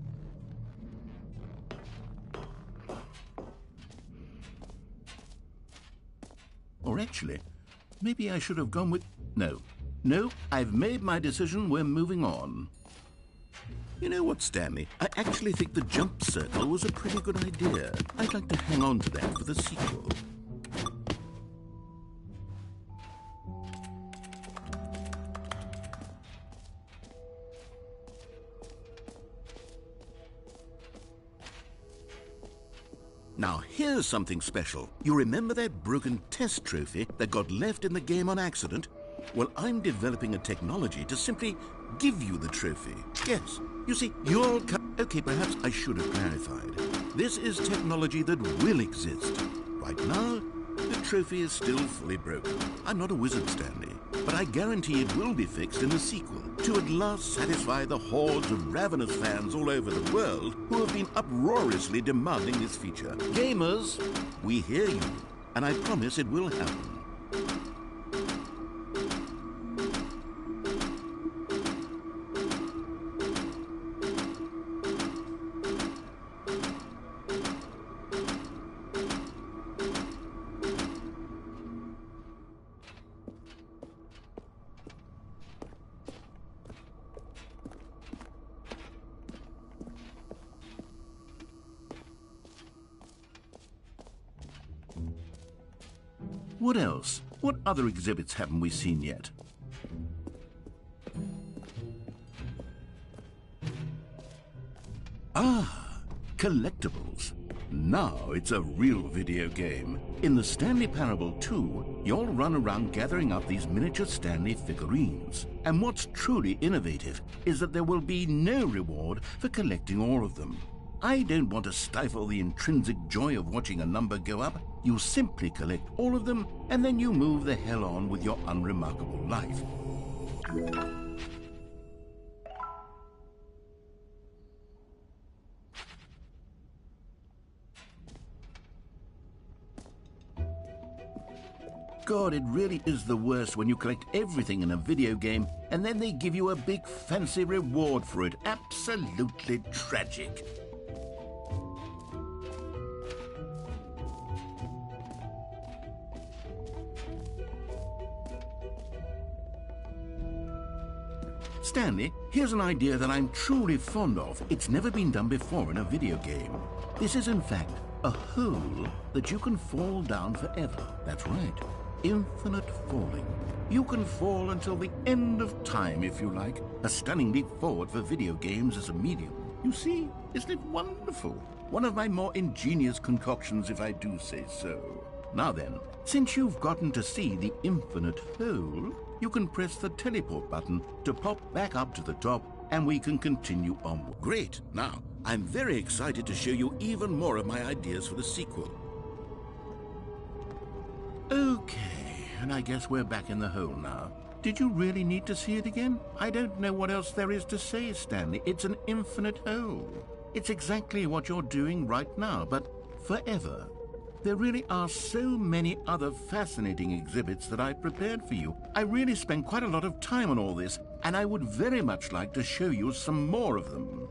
Or actually, maybe I should have gone with... No, I've made my decision, we're moving on. You know what, Stanley? I actually think the jump circle was a pretty good idea. I'd like to hang on to that for the sequel. here's something special. You remember that broken test trophy that got left in the game on accident? Well, I'm developing a technology to simply give you the trophy. Yes. You see, you'll okay, perhaps I should have clarified. This is technology that will exist. Right now, the trophy is still fully broken. I'm not a wizard, Stanley, but I guarantee it will be fixed in the sequel to at last satisfy the hordes of ravenous fans all over the world who have been uproariously demanding this feature. Gamers, we hear you, and I promise it will happen. What else? What other exhibits haven't we seen yet? Ah, collectibles. Now it's a real video game. In the Stanley Parable 2, you'll run around gathering up these miniature Stanley figurines. And what's truly innovative is that there will be no reward for collecting all of them. I don't want to stifle the intrinsic joy of watching a number go up. You simply collect all of them, and then you move the hell on with your unremarkable life. God, it really is the worst when you collect everything in a video game, and then they give you a big fancy reward for it. Absolutely tragic. Stanley, here's an idea that I'm truly fond of. It's never been done before in a video game. This is, in fact, a hole that you can fall down forever. That's right. Infinite falling. You can fall until the end of time, if you like. A stunning leap forward for video games as a medium. You see, isn't it wonderful? One of my more ingenious concoctions, if I do say so. Now then, since you've gotten to see the infinite hole, you can press the teleport button to pop back up to the top, and we can continue onward. Great! Now, I'm very excited to show you even more of my ideas for the sequel. Okay, and I guess we're back in the hole now. Did you really need to see it again? I don't know what else there is to say, Stanley. It's an infinite hole. It's exactly what you're doing right now, but forever. There really are so many other fascinating exhibits that I've prepared for you. I really spent quite a lot of time on all this, and I would very much like to show you some more of them.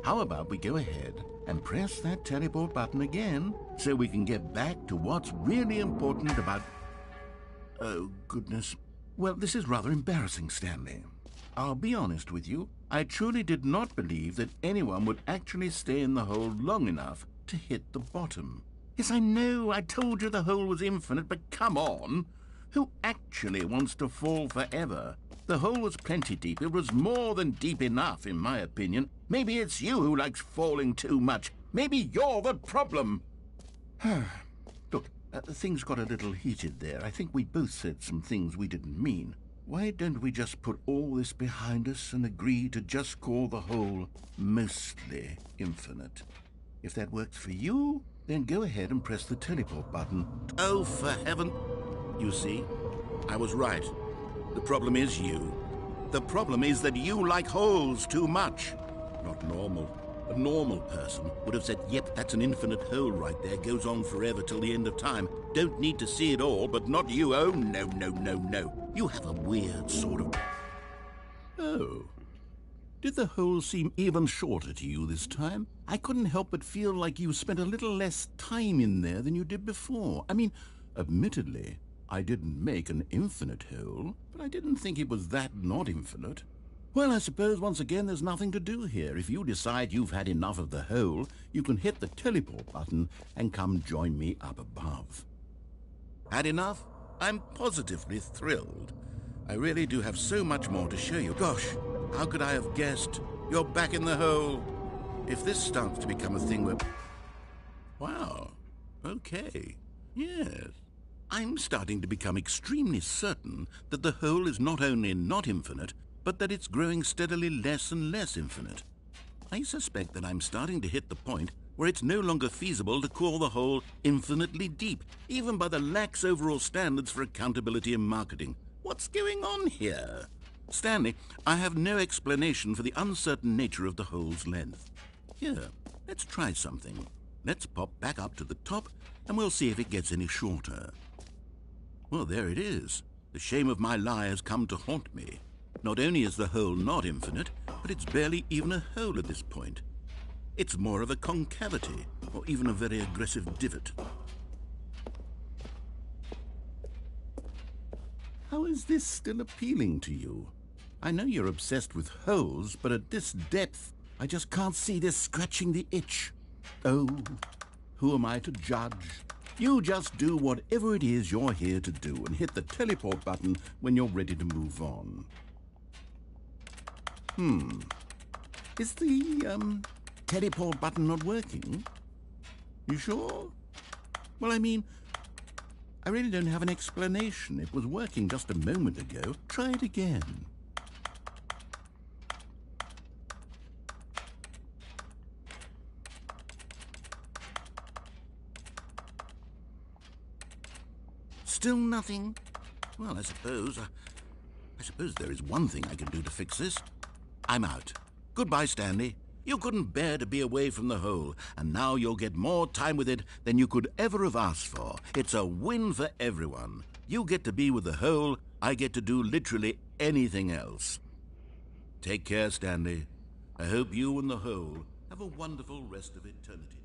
How about we go ahead and press that teleport button again so we can get back to what's really important about... Oh, goodness. Well, this is rather embarrassing, Stanley. I'll be honest with you. I truly did not believe that anyone would actually stay in the hole long enough to hit the bottom. Yes, I know, I told you the hole was infinite, but come on. Who actually wants to fall forever? The hole was plenty deep. It was more than deep enough, in my opinion. Maybe it's you who likes falling too much. Maybe you're the problem. Look, things got a little heated there. I think we both said some things we didn't mean. Why don't we just put all this behind us and agree to just call the hole mostly infinite? If that works for you, then go ahead and press the teleport button. Oh, for heaven... You see, I was right. The problem is you. The problem is that you like holes too much. Not normal. A normal person would have said, yep, that's an infinite hole right there. Goes on forever till the end of time. Don't need to see it all, but not you. Oh, no, no, no, no. You have a weird sort of... Oh. Did the hole seem even shorter to you this time? I couldn't help but feel like you spent a little less time in there than you did before. I mean, admittedly, I didn't make an infinite hole, but I didn't think it was that not infinite. Well, I suppose once again there's nothing to do here. If you decide you've had enough of the hole, you can hit the teleport button and come join me up above. Had enough? I'm positively thrilled. I really do have so much more to show you. Gosh, how could I have guessed? You're back in the hole. If this starts to become a thing where... Wow, Okay. Yes. I'm starting to become extremely certain that the hole is not only not infinite, but that it's growing steadily less and less infinite. I suspect that I'm starting to hit the point where it's no longer feasible to call the hole infinitely deep, even by the lax overall standards for accountability in marketing. What's going on here? Stanley, I have no explanation for the uncertain nature of the hole's length. Here, let's try something. Let's pop back up to the top, and we'll see if it gets any shorter. Well, there it is. The shame of my lie has come to haunt me. Not only is the hole not infinite, but it's barely even a hole at this point. It's more of a concavity, or even a very aggressive divot. How is this still appealing to you? I know you're obsessed with holes, but at this depth, I just can't see this scratching the itch. Oh, who am I to judge? You just do whatever it is you're here to do and hit the teleport button when you're ready to move on. Is the, teleport button not working? You sure? Well, I mean, I really don't have an explanation. It was working just a moment ago. Try it again. Still nothing? Well, I suppose there is one thing I can do to fix this. I'm out. Goodbye, Stanley. You couldn't bear to be away from the hole, and now you'll get more time with it than you could ever have asked for. It's a win for everyone. You get to be with the hole, I get to do literally anything else. Take care, Stanley. I hope you and the hole have a wonderful rest of eternity together.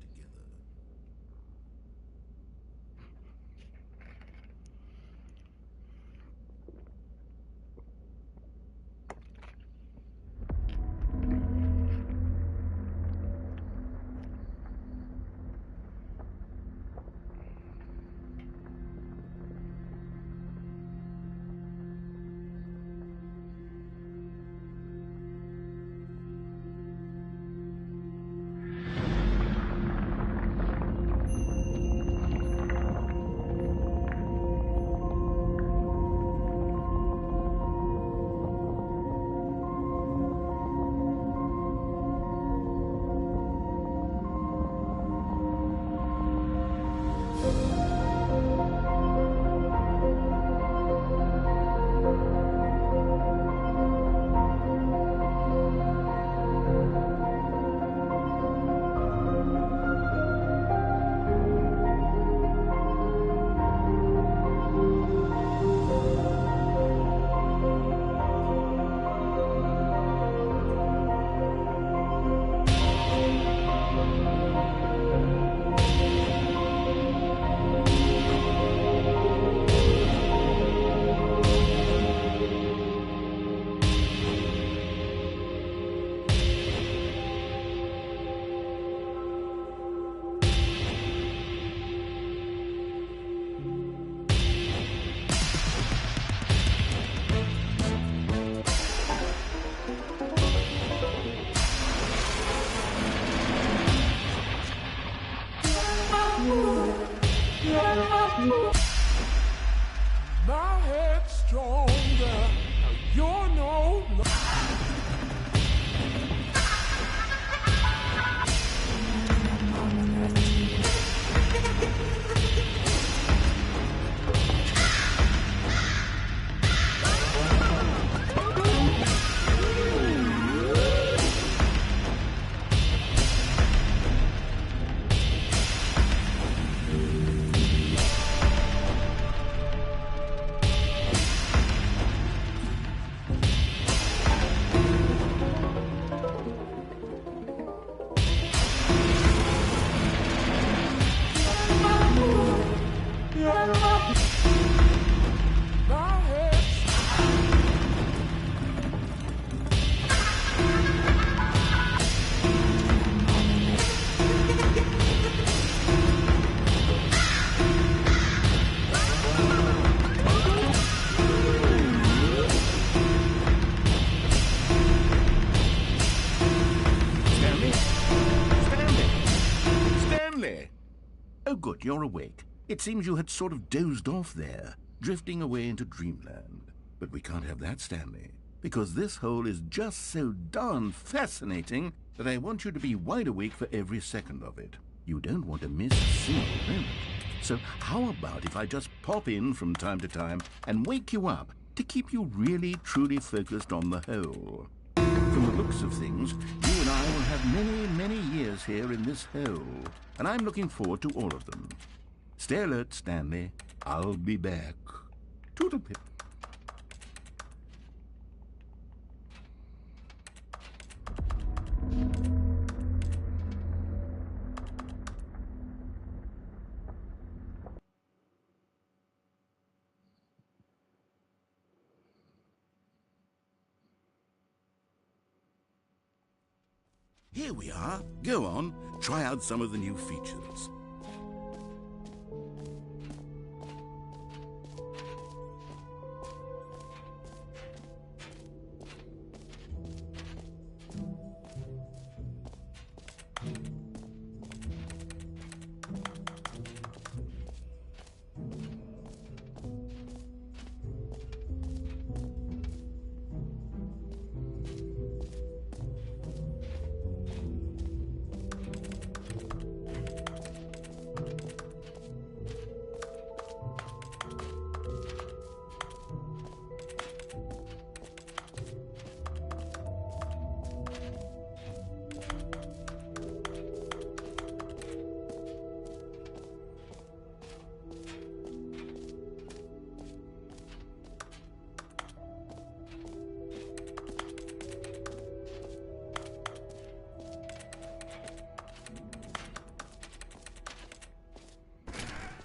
My head's stronger. Now you're no longer. right, you're awake. It seems you had sort of dozed off there, drifting away into dreamland. But we can't have that, Stanley, because this hole is just so darn fascinating that I want you to be wide awake for every second of it. You don't want to miss a single moment. So how about if I just pop in from time to time and wake you up to keep you really, truly focused on the hole? From the looks of things, you and I will have many, many years here in this hole, and I'm looking forward to all of them. Stay alert, Stanley. I'll be back. Toodle-pip. Here we are. Go on, try out some of the new features.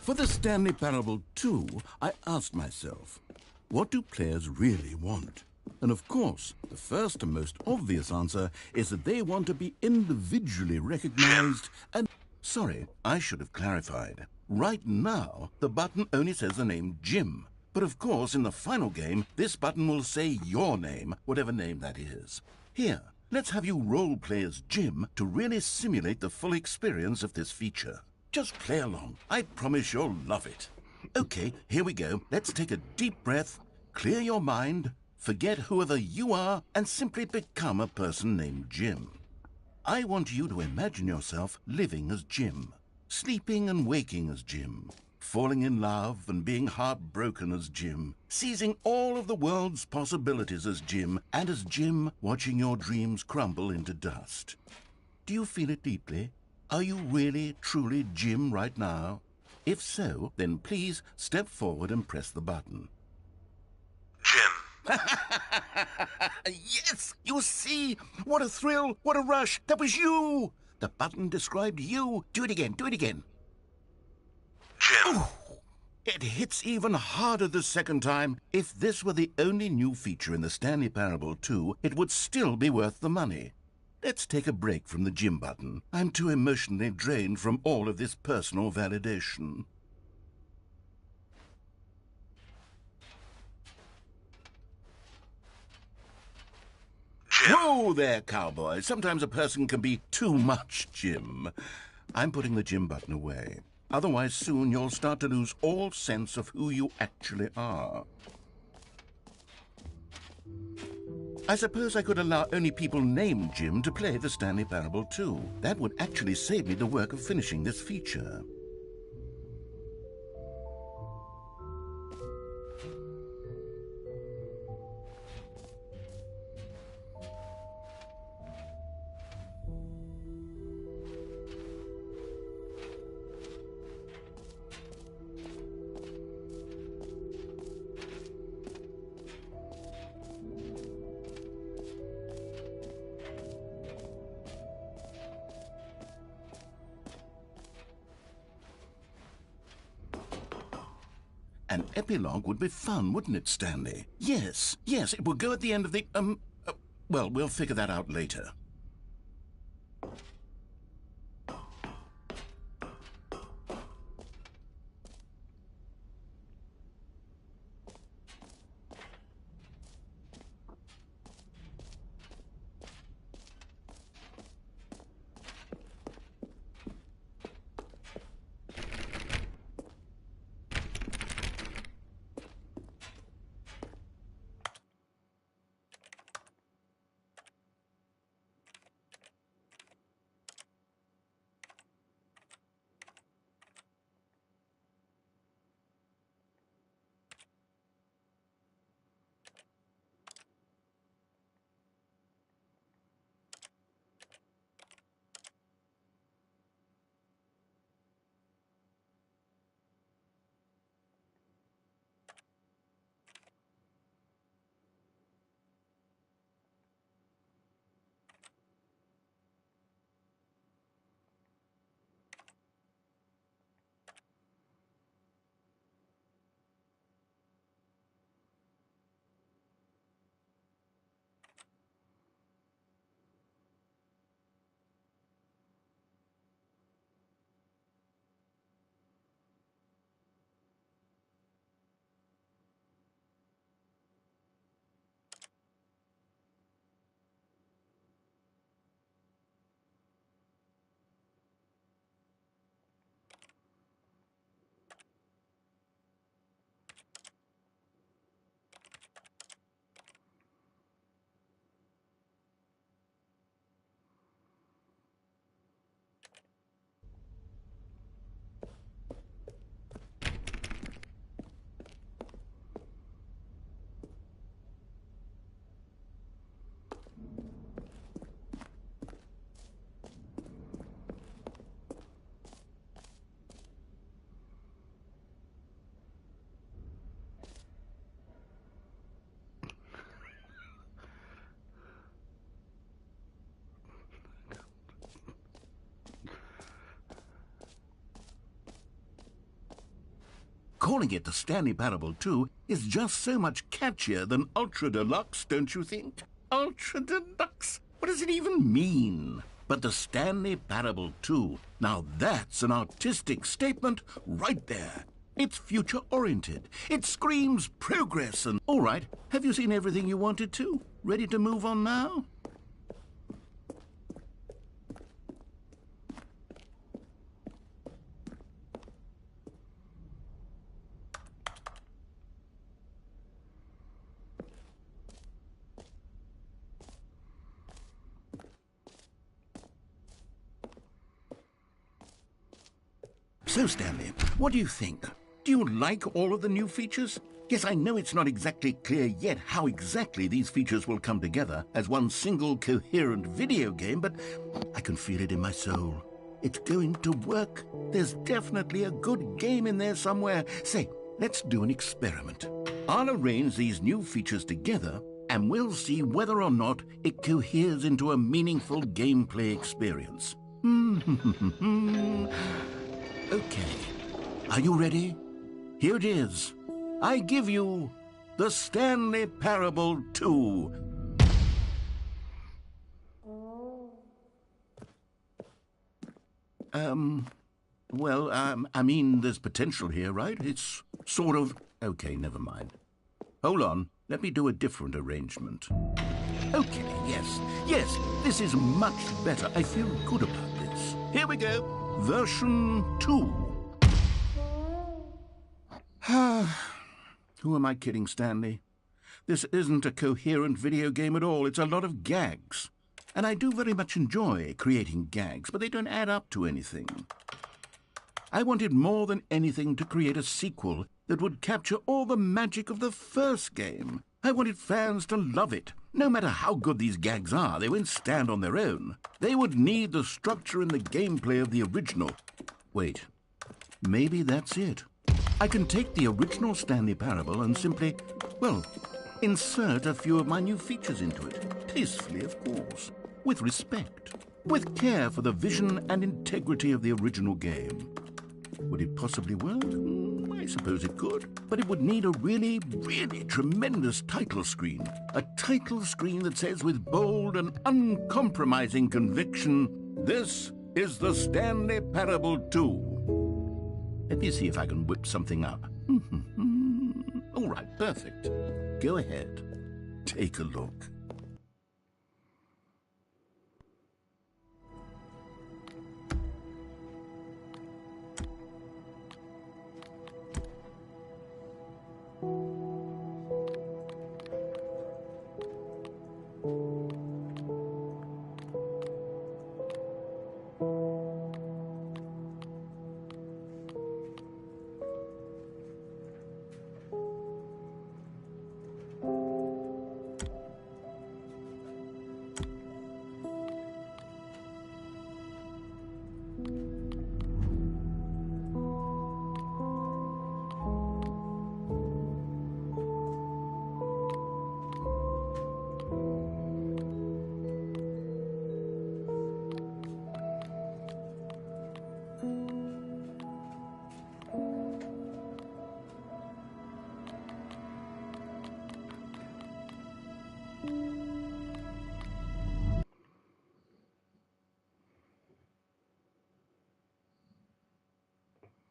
For the Stanley Parable 2, I asked myself, what do players really want? And of course, the first and most obvious answer is that they want to be individually recognized and... Sorry, I should have clarified. Right now, the button only says the name Jim. But of course, in the final game, this button will say your name, whatever name that is. Here, let's have you role-play as Jim to really simulate the full experience of this feature. Just play along. I promise you'll love it. Okay, here we go. Let's take a deep breath, clear your mind, forget whoever you are, and simply become a person named Jim. I want you to imagine yourself living as Jim, sleeping and waking as Jim, falling in love and being heartbroken as Jim, seizing all of the world's possibilities as Jim, and as Jim watching your dreams crumble into dust. Do you feel it deeply? Are you really, truly Jim right now? If so, then please step forward and press the button. Jim. Yes! You see? What a thrill! What a rush! That was you! The button described you. Do it again. Do it again. Jim. Ooh, it hits even harder the second time. If this were the only new feature in the Stanley Parable 2, it would still be worth the money. Let's take a break from the Jim button. I'm too emotionally drained from all of this personal validation. Jim. Whoa there, cowboy. Sometimes a person can be too much Jim. I'm putting the Jim button away. Otherwise, soon you'll start to lose all sense of who you actually are. I suppose I could allow only people named Jim to play the Stanley Parable 2. That would actually save me the work of finishing this feature. An epilogue would be fun, wouldn't it, Stanley? Yes, it would go at the end of the, well, we'll figure that out later. calling it the Stanley Parable 2 is just so much catchier than Ultra Deluxe, don't you think? Ultra Deluxe? What does it even mean? But the Stanley Parable 2, now that's an artistic statement right there. It's future-oriented. It screams progress and... All right, have you seen everything you wanted to? Ready to move on now? So, Stanley, what do you think? Do you like all of the new features? Yes, I know it's not exactly clear yet how exactly these features will come together as one single coherent video game, but I can feel it in my soul. It's going to work. There's definitely a good game in there somewhere. Say, let's do an experiment. I'll arrange these new features together, and we'll see whether or not it coheres into a meaningful gameplay experience. Okay, are you ready? Here it is. I give you the Stanley Parable 2. I mean, there's potential here, right? It's sort of... Okay, never mind. Hold on, let me do a different arrangement. Okay, yes, this is much better. I feel good about this. Here we go. Version 2. Who am I kidding, Stanley? This isn't a coherent video game at all. It's a lot of gags. And I do very much enjoy creating gags, but they don't add up to anything. I wanted more than anything to create a sequel that would capture all the magic of the first game. I wanted fans to love it. No matter how good these gags are, they won't stand on their own. They would need the structure and the gameplay of the original. Wait, maybe that's it. I can take the original Stanley Parable and simply, well, insert a few of my new features into it. Tastefully, of course. With respect. With care for the vision and integrity of the original game. Would it possibly work? I suppose it could. But it would need a really, really tremendous title screen. A title screen that says with bold and uncompromising conviction, "This is the Stanley Parable 2. Let me see if I can whip something up. All right, perfect. Go ahead. Take a look.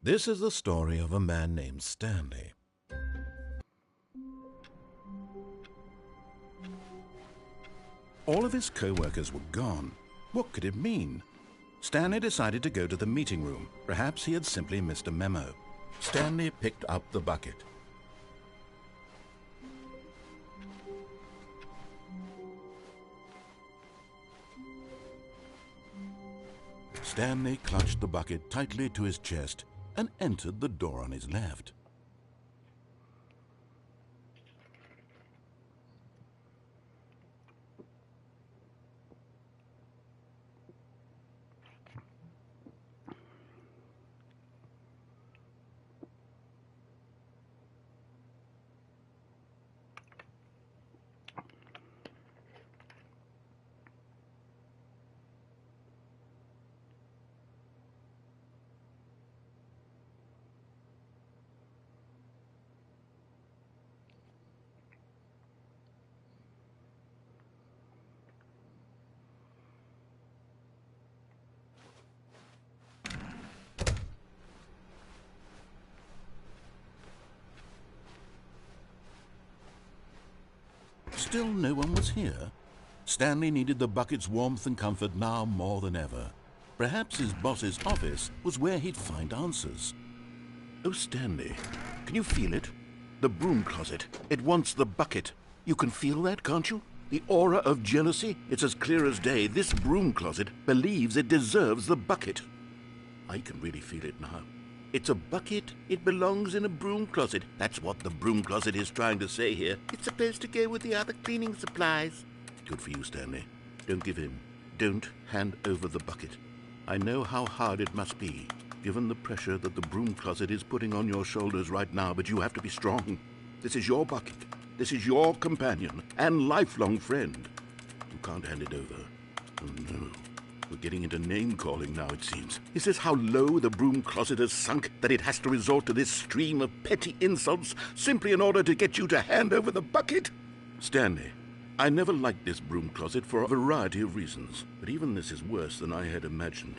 This is the story of a man named Stanley. All of his co-workers were gone. What could it mean? Stanley decided to go to the meeting room. Perhaps he had simply missed a memo. Stanley picked up the bucket. Stanley clutched the bucket tightly to his chest and entered the door on his left. Still no one was here. Stanley needed the bucket's warmth and comfort now more than ever. Perhaps his boss's office was where he'd find answers. Oh, Stanley, can you feel it? The broom closet. It wants the bucket. You can feel that, can't you? The aura of jealousy? It's as clear as day. This broom closet believes it deserves the bucket. I can really feel it now. It's a bucket. It belongs in a broom closet. That's what the broom closet is trying to say here. It's supposed to go with the other cleaning supplies. Good for you, Stanley. Don't give in. Don't hand over the bucket. I know how hard it must be, given the pressure that the broom closet is putting on your shoulders right now, but you have to be strong. This is your bucket. This is your companion and lifelong friend. You can't hand it over. Oh, no. We're getting into name-calling now, it seems. Is this how low the broom closet has sunk, that it has to resort to this stream of petty insults simply in order to get you to hand over the bucket? Stanley, I never liked this broom closet for a variety of reasons, but even this is worse than I had imagined.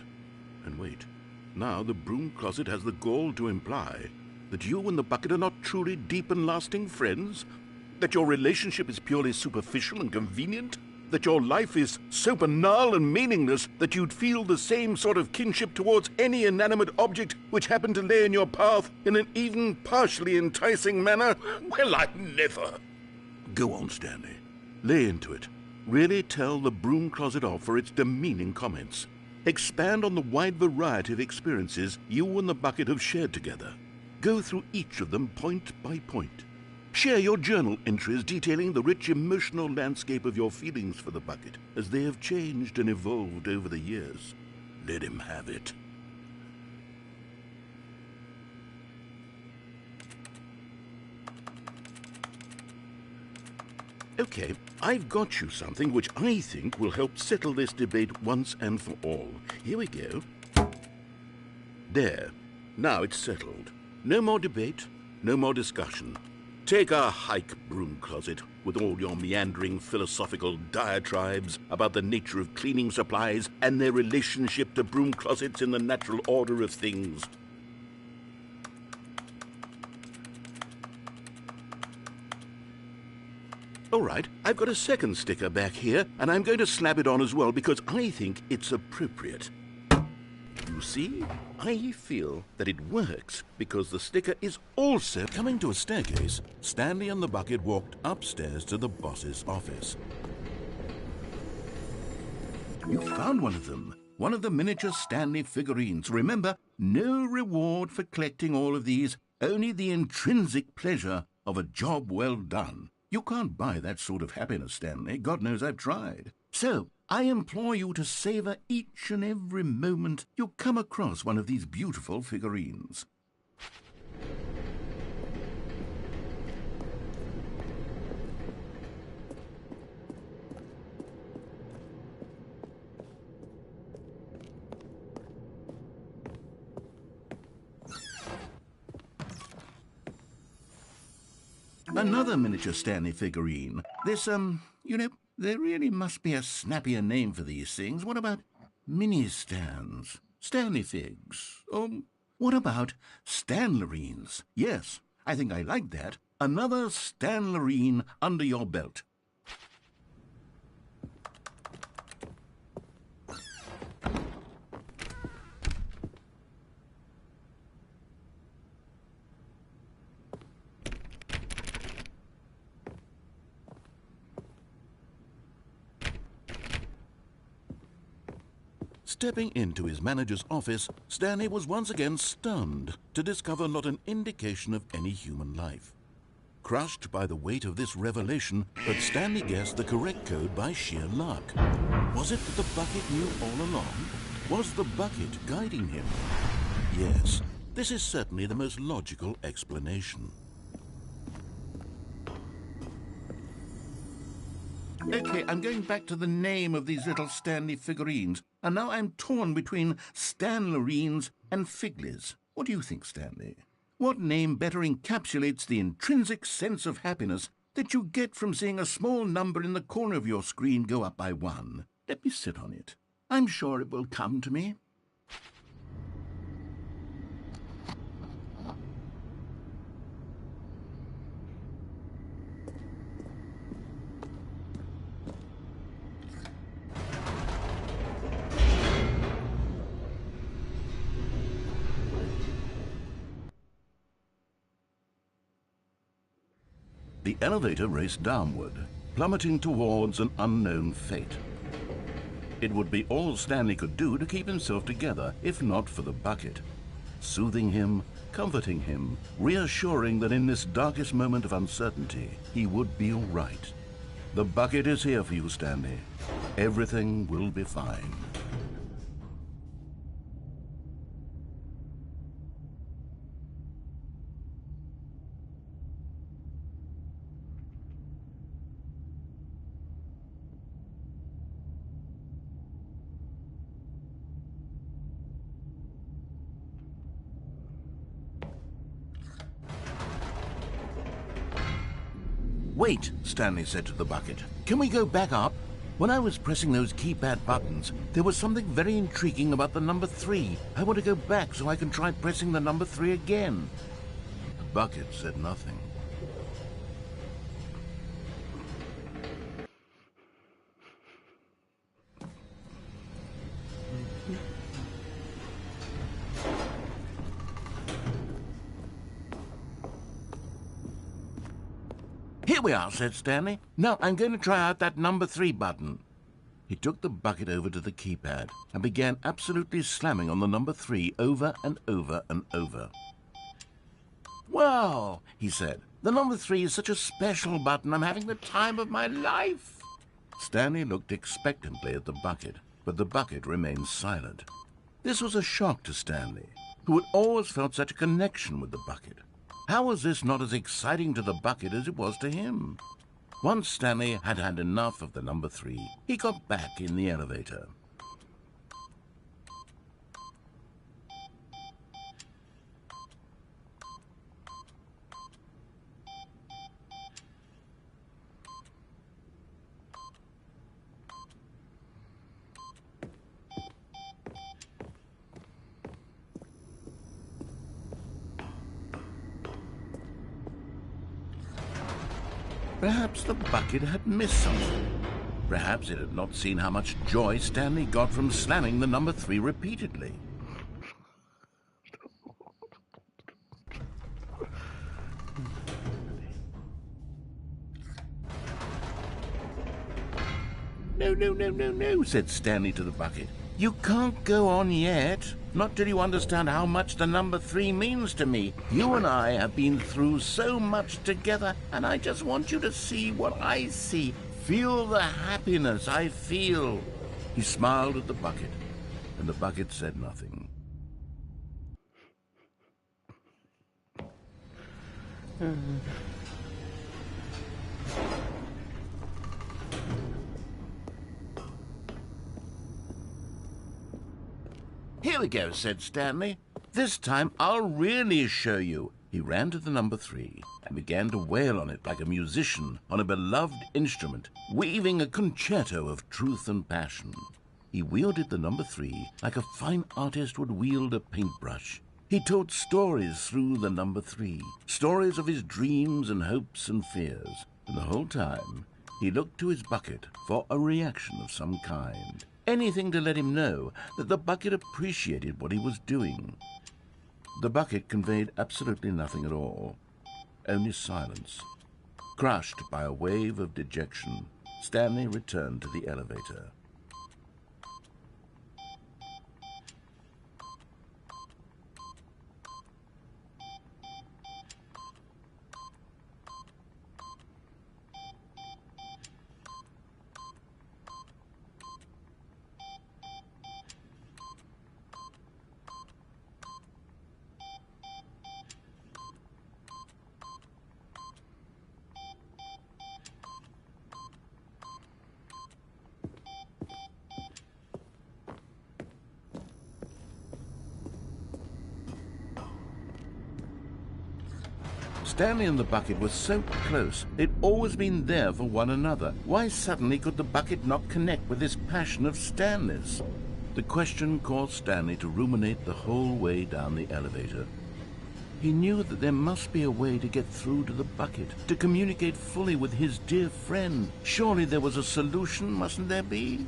And wait, now the broom closet has the gall to imply that you and the bucket are not truly deep and lasting friends? That your relationship is purely superficial and convenient? That your life is so banal and meaningless that you'd feel the same sort of kinship towards any inanimate object which happened to lay in your path in an even partially enticing manner? Well, I never. Go on, Stanley. Lay into it. Really tell the broom closet off for its demeaning comments. Expand on the wide variety of experiences you and the bucket have shared together. Go through each of them point by point. Share your journal entries detailing the rich emotional landscape of your feelings for the bucket as they have changed and evolved over the years. Let him have it. Okay, I've got you something which I think will help settle this debate once and for all. Here we go. There. Now it's settled. No more debate, no more discussion. Take a hike, broom closet, with all your meandering philosophical diatribes about the nature of cleaning supplies and their relationship to broom closets in the natural order of things. All right, I've got a second sticker back here, and I'm going to slap it on as well because I think it's appropriate. You see, I feel that it works because the sticker is also... Coming to a staircase, Stanley and the bucket walked upstairs to the boss's office. You found one of them. One of the miniature Stanley figurines. Remember, no reward for collecting all of these, only the intrinsic pleasure of a job well done. You can't buy that sort of happiness, Stanley. God knows I've tried. So, I implore you to savor each and every moment you come across one of these beautiful figurines. Another miniature Stanley figurine. This, there really must be a snappier name for these things. What about mini-stands? Stanley figs? What about Stanlerines? Yes, I think I like that. Another Stanlerine under your belt. Stepping into his manager's office, Stanley was once again stunned to discover not an indication of any human life. Crushed by the weight of this revelation, but Stanley guessed the correct code by sheer luck. Was it that the bucket knew all along? Was the bucket guiding him? Yes, this is certainly the most logical explanation. Okay, I'm going back to the name of these little Stanley figurines, and now I'm torn between Stanlerines and Figlies. What do you think, Stanley? What name better encapsulates the intrinsic sense of happiness that you get from seeing a small number in the corner of your screen go up by 1? Let me sit on it. I'm sure it will come to me. The elevator raced downward, plummeting towards an unknown fate. It would be all Stanley could do to keep himself together, if not for the bucket. Soothing him, comforting him, reassuring that in this darkest moment of uncertainty, he would be all right. The bucket is here for you, Stanley. Everything will be fine. Wait, Stanley said to the bucket. Can we go back up? When I was pressing those keypad buttons, there was something very intriguing about the number 3. I want to go back so I can try pressing the number 3 again. The bucket said nothing. Here we are, said Stanley. Now I'm going to try out that number 3 button. He took the bucket over to the keypad and began absolutely slamming on the number 3 over and over and over. Wow, he said. The number 3 is such a special button. I'm having the time of my life. Stanley looked expectantly at the bucket, but the bucket remained silent. This was a shock to Stanley, who had always felt such a connection with the bucket. How was this not as exciting to the bucket as it was to him? Once Stanley had had enough of the number 3, he got back in the elevator. Perhaps the bucket had missed something. Perhaps it had not seen how much joy Stanley got from slamming the number 3 repeatedly. No, said Stanley to the bucket. You can't go on yet. Not till you understand how much the number 3 means to me. You and I have been through so much together, and I just want you to see what I see. Feel the happiness I feel. He smiled at the bucket, and the bucket said nothing. Here we go, said Stanley. This time I'll really show you. He ran to the number 3 and began to wail on it like a musician on a beloved instrument, weaving a concerto of truth and passion. He wielded the number 3 like a fine artist would wield a paintbrush. He told stories through the number 3, stories of his dreams and hopes and fears. And the whole time, he looked to his bucket for a reaction of some kind. Anything to let him know that the bucket appreciated what he was doing. The bucket conveyed absolutely nothing at all, only silence. Crushed by a wave of dejection, Stanley returned to the elevator. Stanley and the bucket were so close. They'd always been there for one another. Why suddenly could the bucket not connect with this passion of Stanley's? The question caused Stanley to ruminate the whole way down the elevator. He knew that there must be a way to get through to the bucket, to communicate fully with his dear friend. Surely there was a solution, mustn't there be?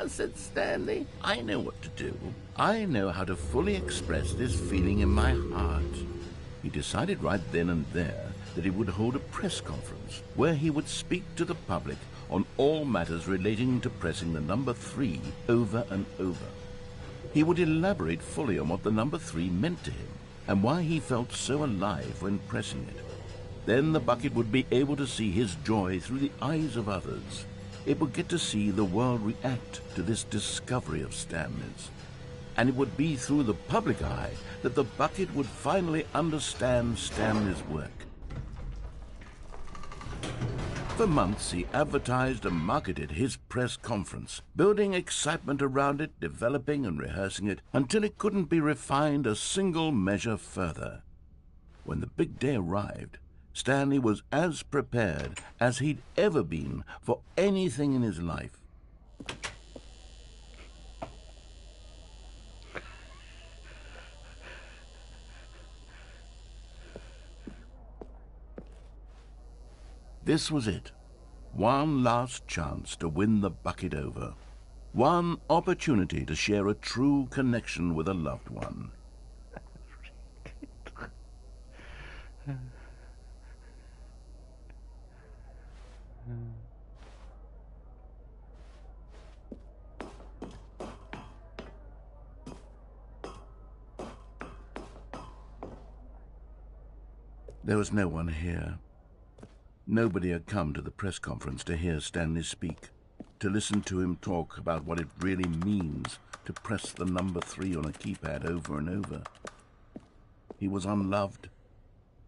said Stanley. I know what to do. I know how to fully express this feeling in my heart. He decided right then and there that he would hold a press conference where he would speak to the public on all matters relating to pressing the number 3 over and over. He would elaborate fully on what the number 3 meant to him and why he felt so alive when pressing it. Then the bucket would be able to see his joy through the eyes of others. It would get to see the world react to this discovery of Stanley's. And it would be through the public eye that the bucket would finally understand Stanley's work. For months, he advertised and marketed his press conference, building excitement around it, developing and rehearsing it, until it couldn't be refined a single measure further. When the big day arrived, Stanley was as prepared as he'd ever been for anything in his life. This was it. One last chance to win the bucket over. One opportunity to share a true connection with a loved one. There was no one here. Nobody had come to the press conference to hear Stanley speak, to listen to him talk about what it really means to press the number 3 on a keypad over and over. He was unloved,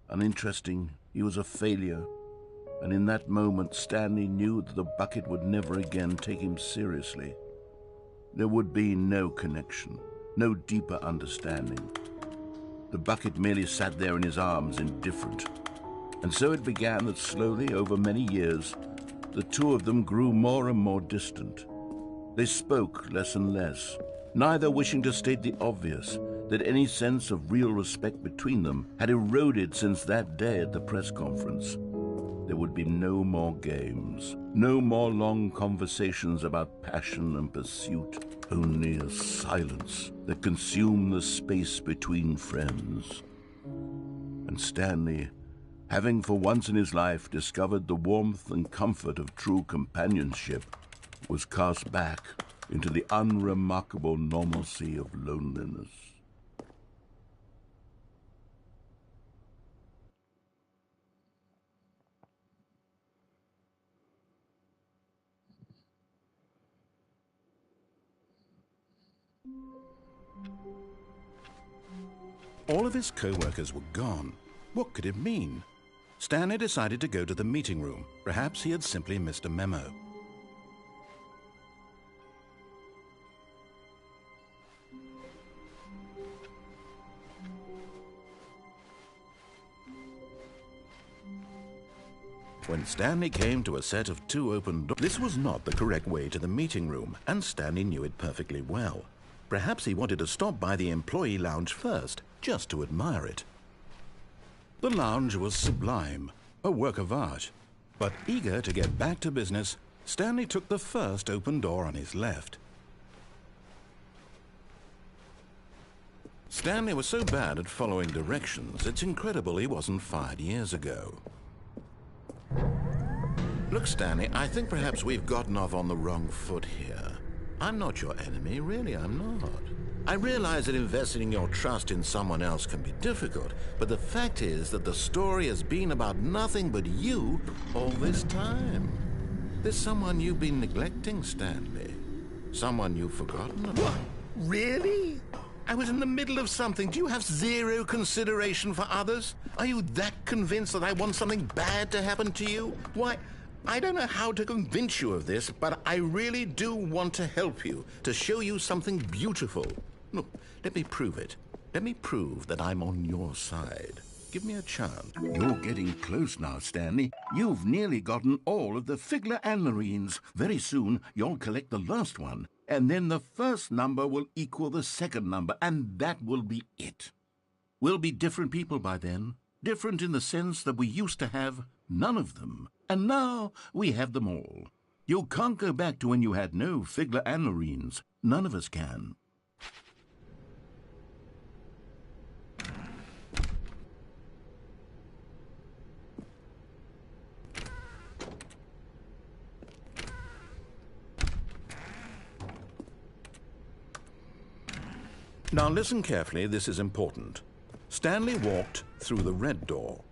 uninteresting, he was a failure, and in that moment Stanley knew that the bucket would never again take him seriously. There would be no connection, no deeper understanding. The bucket merely sat there in his arms, indifferent. And so it began that slowly, over many years, the two of them grew more and more distant. They spoke less and less, neither wishing to state the obvious, that any sense of real respect between them had eroded since that day at the press conference. There would be no more games, no more long conversations about passion and pursuit, only a silence that consumed the space between friends. And Stanley, having for once in his life discovered the warmth and comfort of true companionship, was cast back into the unremarkable normalcy of loneliness. All of his co-workers were gone. What could it mean? Stanley decided to go to the meeting room. Perhaps he had simply missed a memo. When Stanley came to a set of 2 open doors, this was not the correct way to the meeting room, and Stanley knew it perfectly well. Perhaps he wanted to stop by the employee lounge first, just to admire it. The lounge was sublime, a work of art. But eager to get back to business, Stanley took the first open door on his left. Stanley was so bad at following directions, it's incredible he wasn't fired years ago. Look, Stanley, I think perhaps we've gotten off on the wrong foot here. I'm not your enemy, really, I'm not. I realize that investing your trust in someone else can be difficult, but the fact is that the story has been about nothing but you all this time. There's someone you've been neglecting, Stanley. Someone you've forgotten about. What? Really? I was in the middle of something. Do you have zero consideration for others? Are you that convinced that I want something bad to happen to you? Why, I don't know how to convince you of this, but I really do want to help you, to show you something beautiful. Look, let me prove it. Let me prove that I'm on your side. Give me a chance. You're getting close now, Stanley. You've nearly gotten all of the Figler anlarines. Very soon, you'll collect the last one, and then the first number will equal the second number, and that will be it. We'll be different people by then. Different in the sense that we used to have none of them, and now we have them all. You can't go back to when you had no Figler and Marines. None of us can. Now listen carefully, this is important. Stanley walked through the red door.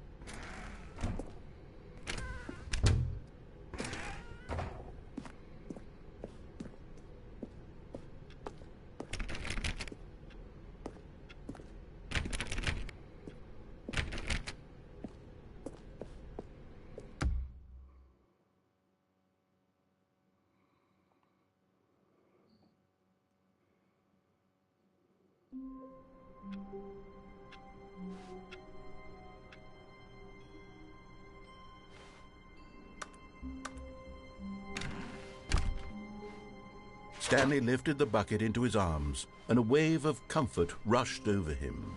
Stanley lifted the bucket into his arms, and a wave of comfort rushed over him.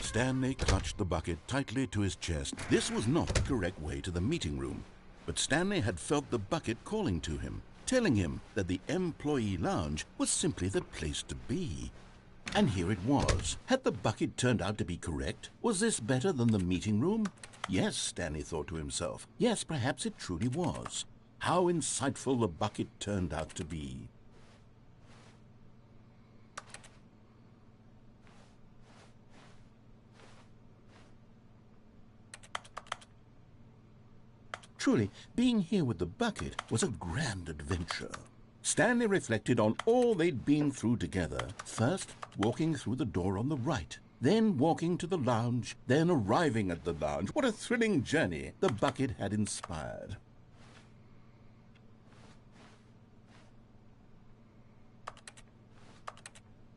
Stanley clutched the bucket tightly to his chest. This was not the correct way to the meeting room, but Stanley had felt the bucket calling to him, telling him that the employee lounge was simply the place to be. And here it was. Had the bucket turned out to be correct? Was this better than the meeting room? Yes, Stanley thought to himself. Yes, perhaps it truly was. How insightful the bucket turned out to be. Truly, being here with the bucket was a grand adventure. Stanley reflected on all they'd been through together. First, walking through the door on the right, then walking to the lounge, then arriving at the lounge. What a thrilling journey the bucket had inspired.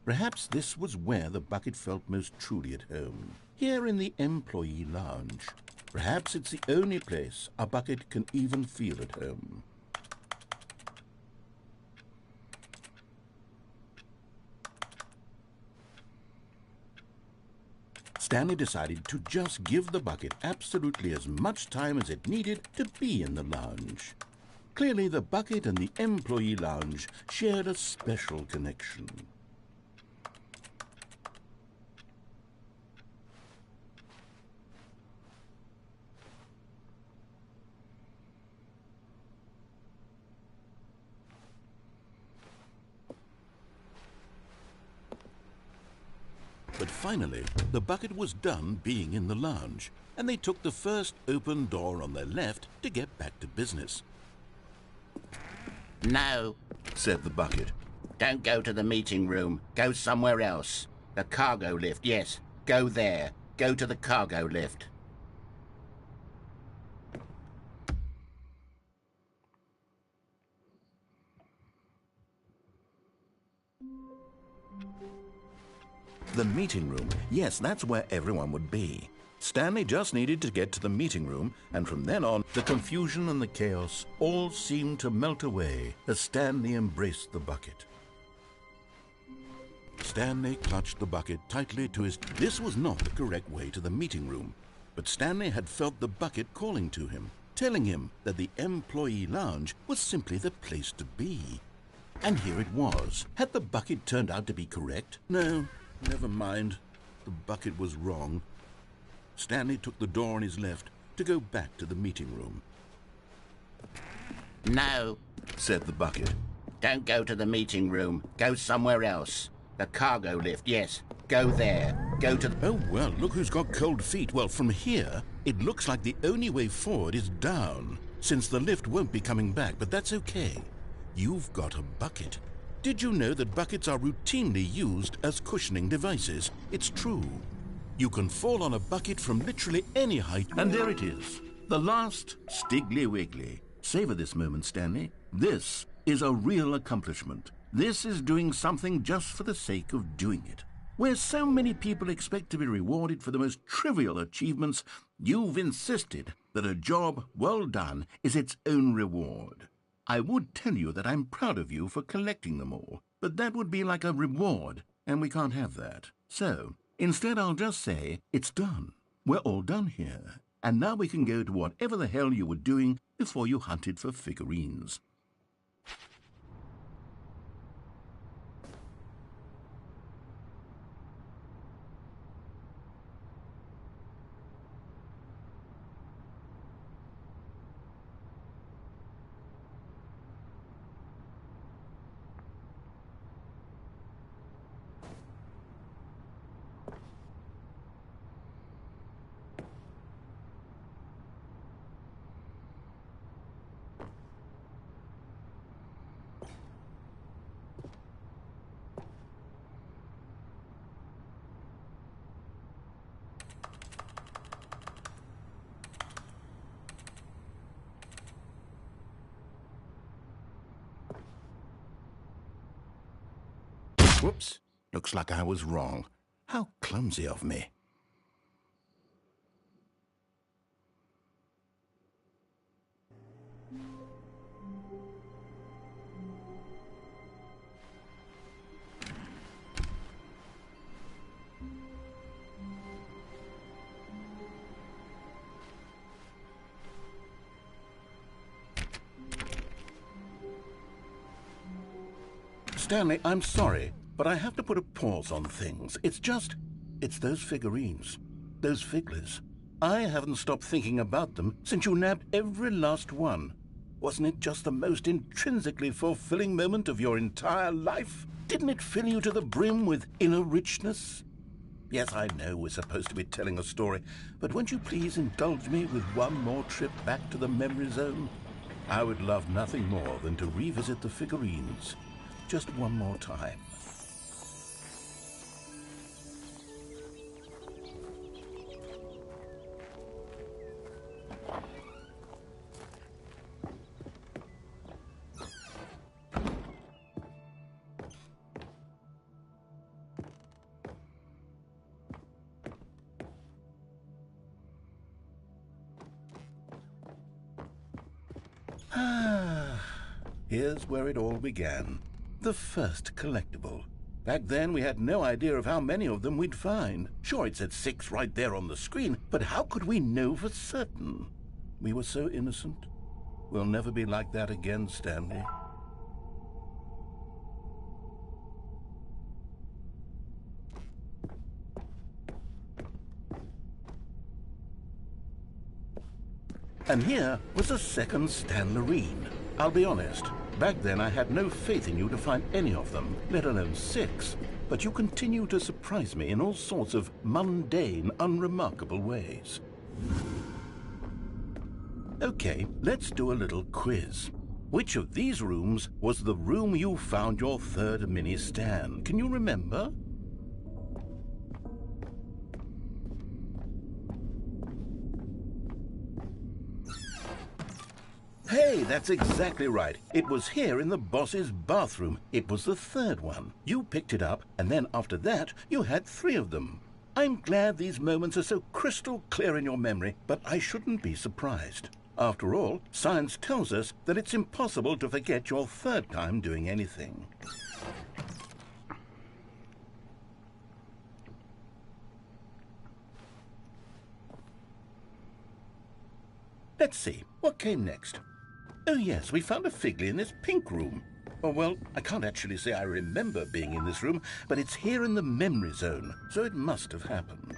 Perhaps this was where the bucket felt most truly at home, here in the employee lounge. Perhaps it's the only place a bucket can even feel at home. Stanley decided to just give the bucket absolutely as much time as it needed to be in the lounge. Clearly, the bucket and the employee lounge shared a special connection. But finally, the bucket was done being in the lounge, and they took the first open door on their left to get back to business. No, said the bucket. Don't go to the meeting room. Go somewhere else. The cargo lift, yes. Go there. Go to the cargo lift. The meeting room, yes, that's where everyone would be. Stanley just needed to get to the meeting room, and from then on, the confusion and the chaos all seemed to melt away as Stanley embraced the bucket. Stanley clutched the bucket tightly to his... This was not the correct way to the meeting room, but Stanley had felt the bucket calling to him, telling him that the employee lounge was simply the place to be. And here it was. Had the bucket turned out to be correct? No. Never mind. The bucket was wrong. Stanley took the door on his left to go back to the meeting room. No, said the bucket. don't go to the meeting room. Go somewhere else. The cargo lift, yes. Go there. Go to the... Oh, well, look who's got cold feet. Well, from here, it looks like the only way forward is down, since the lift won't be coming back, but that's okay. You've got a bucket. Did you know that buckets are routinely used as cushioning devices? It's true. You can fall on a bucket from literally any height. And there it is. The last Stiggly Wiggly. Savor this moment, Stanley. This is a real accomplishment. This is doing something just for the sake of doing it. Where so many people expect to be rewarded for the most trivial achievements, you've insisted that a job well done is its own reward. I would tell you that I'm proud of you for collecting them all, But that would be like a reward, and we can't have that. So, instead I'll just say, it's done. We're all done here. And now we can go to whatever the hell you were doing before you hunted for figurines. Whoops. Looks like I was wrong. How clumsy of me. Stanley, I'm sorry, but I have to put a pause on things. It's those figurines, those figglers. I haven't stopped thinking about them since you nabbed every last one. Wasn't it just the most intrinsically fulfilling moment of your entire life? Didn't it fill you to the brim with inner richness? Yes, I know we're supposed to be telling a story, but won't you please indulge me with one more trip back to the memory zone? I would love nothing more than to revisit the figurines. Just one more time. Here's where it all began. The first collectible. Back then, we had no idea of how many of them we'd find. Sure, it said 6 right there on the screen, but how could we know for certain? We were so innocent. We'll never be like that again, Stanley. And here was a second Stanlerine. I'll be honest, back then I had no faith in you to find any of them, let alone 6. But you continue to surprise me in all sorts of mundane, unremarkable ways. Okay, let's do a little quiz. Which of these rooms was the room you found your third mini Stan? Can you remember? Hey, that's exactly right. It was here in the boss's bathroom. It was the third one. You picked it up, and then after that, you had 3 of them. I'm glad these moments are so crystal clear in your memory, but I shouldn't be surprised. After all, science tells us that it's impossible to forget your third time doing anything. Let's see, what came next? Oh yes, we found a Figley in this pink room. Oh well, I can't actually say I remember being in this room, but it's here in the memory zone, so it must have happened.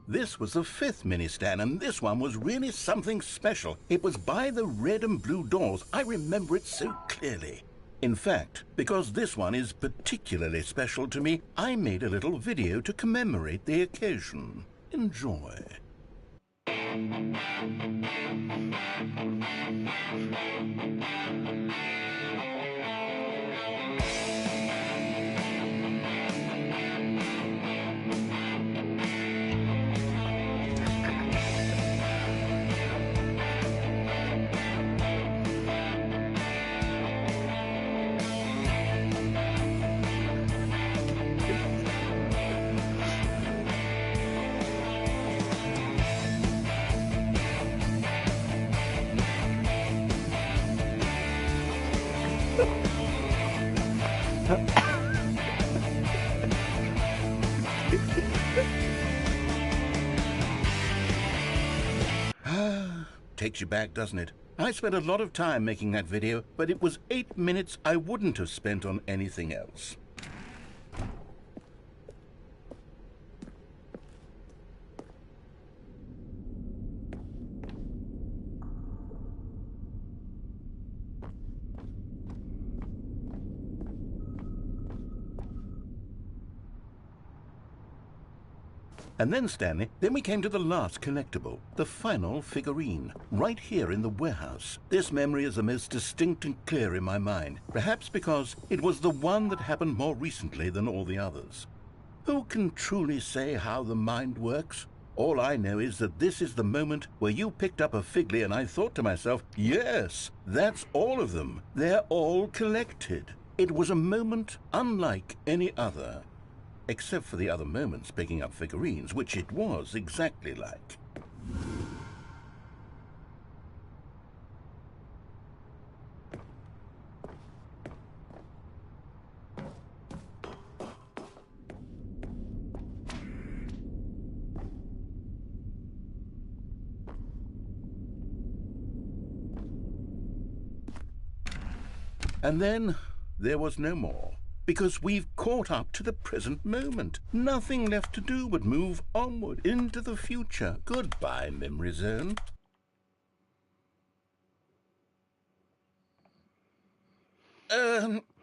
This was the 5th mini Stan, and this one was really something special. It was by the red and blue doors. I remember it so clearly. In fact, because this one is particularly special to me, I made a little video to commemorate the occasion. Enjoy. takes you back, doesn't it? I spent a lot of time making that video, but it was 8 minutes I wouldn't have spent on anything else. And then, Stanley, then we came to the last collectible, the final figurine, right here in the warehouse. This memory is the most distinct and clear in my mind, perhaps because it was the one that happened more recently than all the others. Who can truly say how the mind works? All I know is that this is the moment where you picked up a Figley and I thought to myself, yes, that's all of them. They're all collected. It was a moment unlike any other. Except for the other moments picking up figurines, which it was exactly like. And then there was no more. Because we've caught up to the present moment. Nothing left to do but move onward into the future. Goodbye, Memory Zone.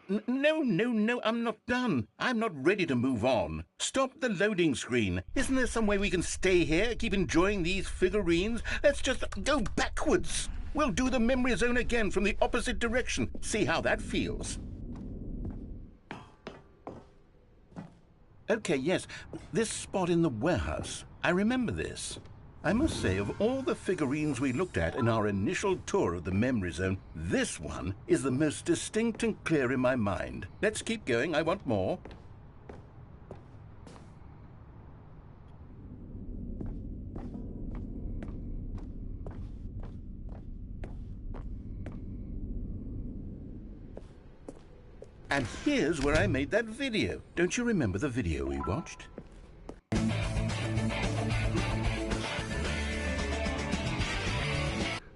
No, I'm not done. I'm not ready to move on. Stop the loading screen. Isn't there some way we can stay here, keep enjoying these figurines? Let's just go backwards. We'll do the Memory Zone again from the opposite direction. See how that feels. Okay, yes, this spot in the warehouse. I remember this. I must say, of all the figurines we looked at in our initial tour of the Memory Zone, this one is the most distinct and clear in my mind. Let's keep going, I want more. And here's where I made that video. Don't you remember the video we watched?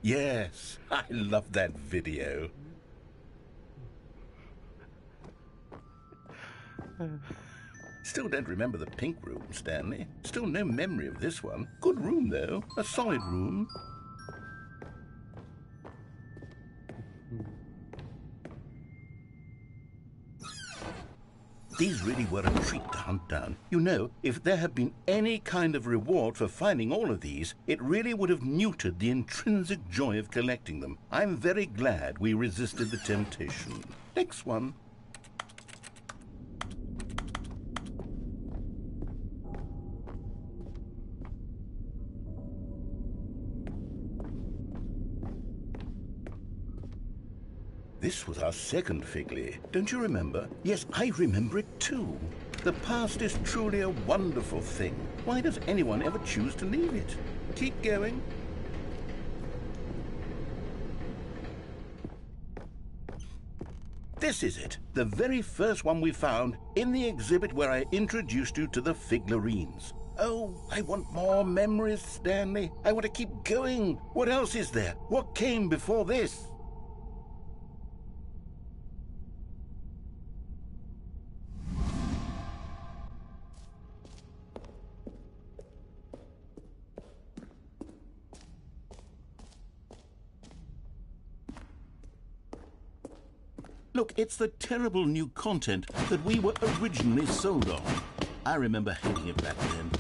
Yes, I love that video. Still don't remember the pink room, Stanley. Still no memory of this one. Good room, though. A solid room. These really were a treat to hunt down. You know, if there had been any kind of reward for finding all of these, it really would have neutered the intrinsic joy of collecting them. I'm very glad we resisted the temptation. Next one. This was our second Figley. Don't you remember? Yes, I remember it too. The past is truly a wonderful thing. Why does anyone ever choose to leave it? Keep going. This is it, the very first one we found in the exhibit where I introduced you to the figurines. Oh, I want more memories, Stanley. I want to keep going. What else is there? What came before this? Look, it's the terrible new content that we were originally sold on. I remember hating it back then,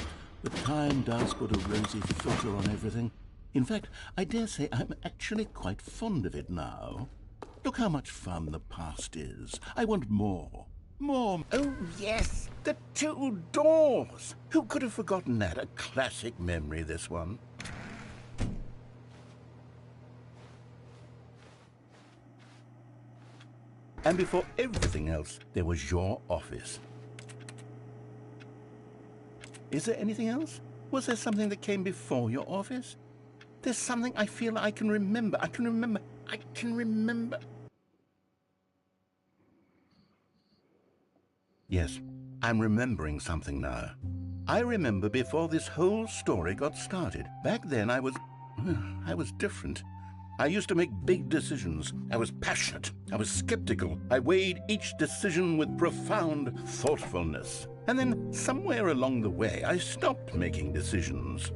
but time does put a rosy filter on everything. In fact, I dare say I'm actually quite fond of it now. Look how much fun the past is. I want more. More. Oh, yes, the two doors. Who could have forgotten that? A classic memory, this one. And before everything else, there was your office. Is there anything else? Was there something that came before your office? There's something I feel I can remember. I can remember. Yes, I'm remembering something now. I remember before this whole story got started. Back then I was... I was different. I used to make big decisions. I was passionate. I was skeptical. I weighed each decision with profound thoughtfulness. And then, somewhere along the way, I stopped making decisions.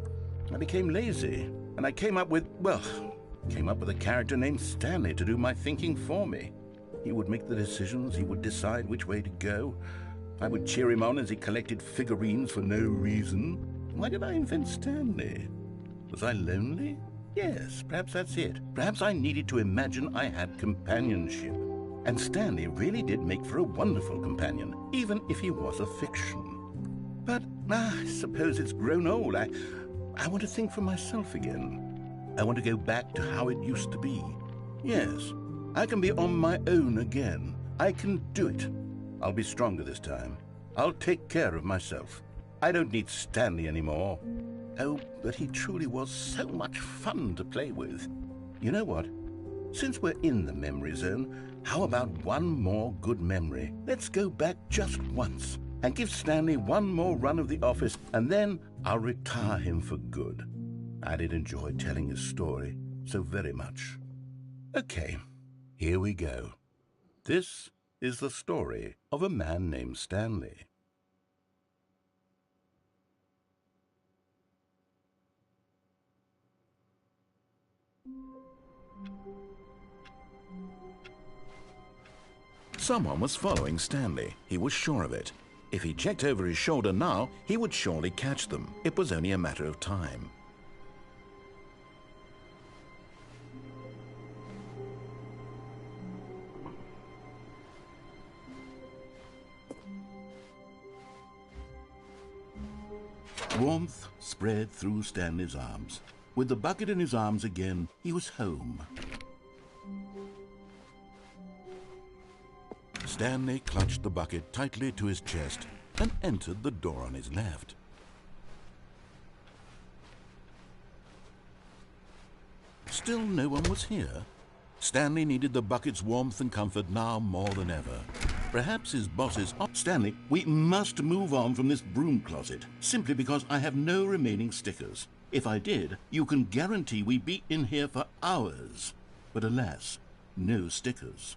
I became lazy, and I came up with a character named Stanley to do my thinking for me. He would make the decisions, he would decide which way to go. I would cheer him on as he collected figurines for no reason. Why did I invent Stanley? Was I lonely? Yes, perhaps that's it. Perhaps I needed to imagine I had companionship. And Stanley really did make for a wonderful companion, even if he was a fiction. But I suppose it's grown old. I want to think for myself again. I want to go back to how it used to be. Yes, I can be on my own again. I can do it. I'll be stronger this time. I'll take care of myself. I don't need Stanley anymore. Oh, but he truly was so much fun to play with. You know what? Since we're in the memory zone, how about one more good memory? Let's go back just once and give Stanley one more run of the office, and then I'll retire him for good. I did enjoy telling his story so very much. Okay, here we go. This is the story of a man named Stanley. Someone was following Stanley. He was sure of it. If he checked over his shoulder now, he would surely catch them. It was only a matter of time. Warmth spread through Stanley's arms. With the bucket in his arms again, he was home. Stanley clutched the bucket tightly to his chest and entered the door on his left. Still no one was here. Stanley needed the bucket's warmth and comfort now more than ever. Perhaps his boss's... Stanley, we must move on from this broom closet, simply because I have no remaining stickers. If I did, you can guarantee we'd be in here for hours. But alas, no stickers.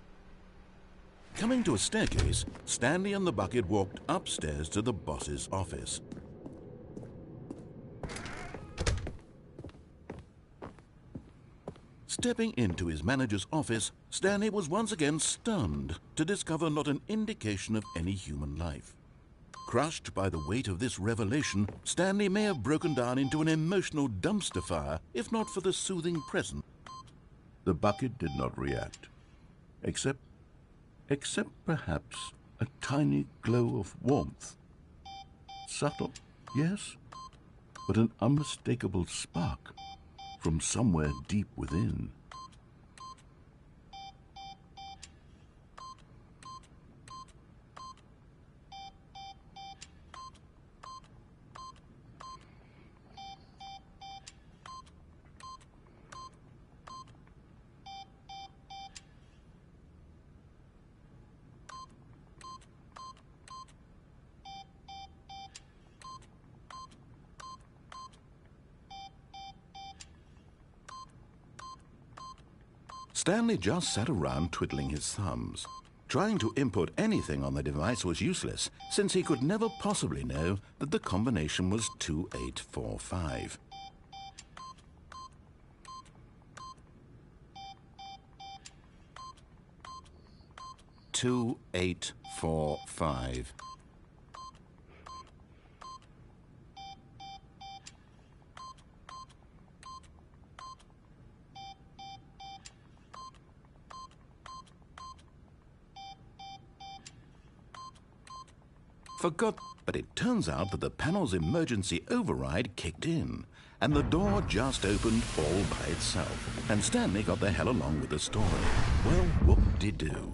Coming to a staircase, Stanley and the bucket walked upstairs to the boss's office. Stepping into his manager's office, Stanley was once again stunned to discover not an indication of any human life. Crushed by the weight of this revelation, Stanley may have broken down into an emotional dumpster fire, if not for the soothing presence. The bucket did not react, except perhaps a tiny glow of warmth. Subtle, yes, but an unmistakable spark from somewhere deep within. Stanley just sat around twiddling his thumbs. Trying to input anything on the device was useless, since he could never possibly know that the combination was 2845. $2845. Forgot, but it turns out that the panel's emergency override kicked in, and the door just opened all by itself, and Stanley got the hell along with the story. Well, whoop-de-doo.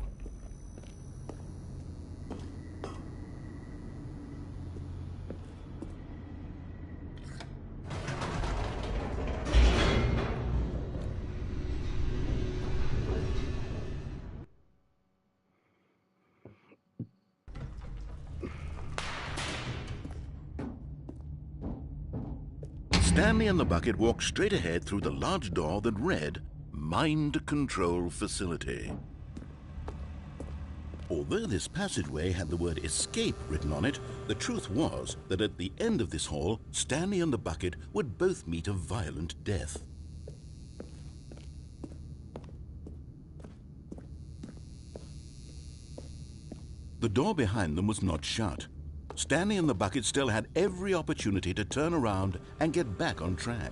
Stanley and the bucket walked straight ahead through the large door that read, Mind Control Facility. Although this passageway had the word escape written on it, the truth was that at the end of this hall, Stanley and the bucket would both meet a violent death. The door behind them was not shut. Stanley and the bucket still had every opportunity to turn around and get back on track.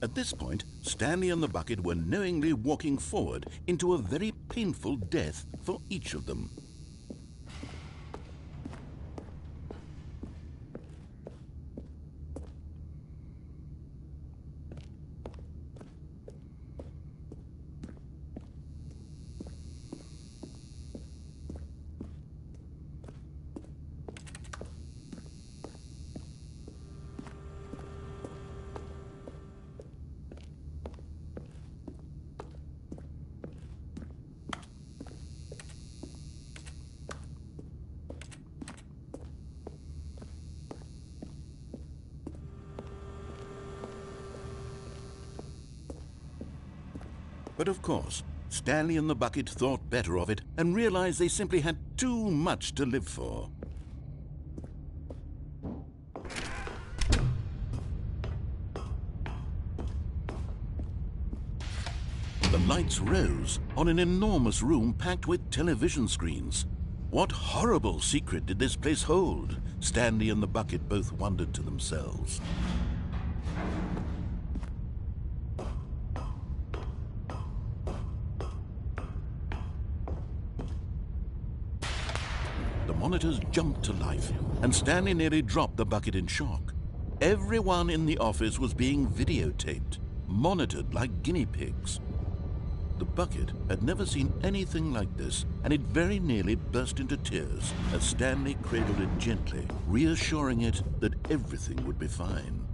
At this point, Stanley and the bucket were knowingly walking forward into a very painful death for each of them. But of course, Stanley and the bucket thought better of it and realized they simply had too much to live for. The lights rose on an enormous room packed with television screens. What horrible secret did this place hold? Stanley and the bucket both wondered to themselves. The monitors jumped to life, and Stanley nearly dropped the bucket in shock. Everyone in the office was being videotaped, monitored like guinea pigs. The bucket had never seen anything like this, and it very nearly burst into tears as Stanley cradled it gently, reassuring it that everything would be fine.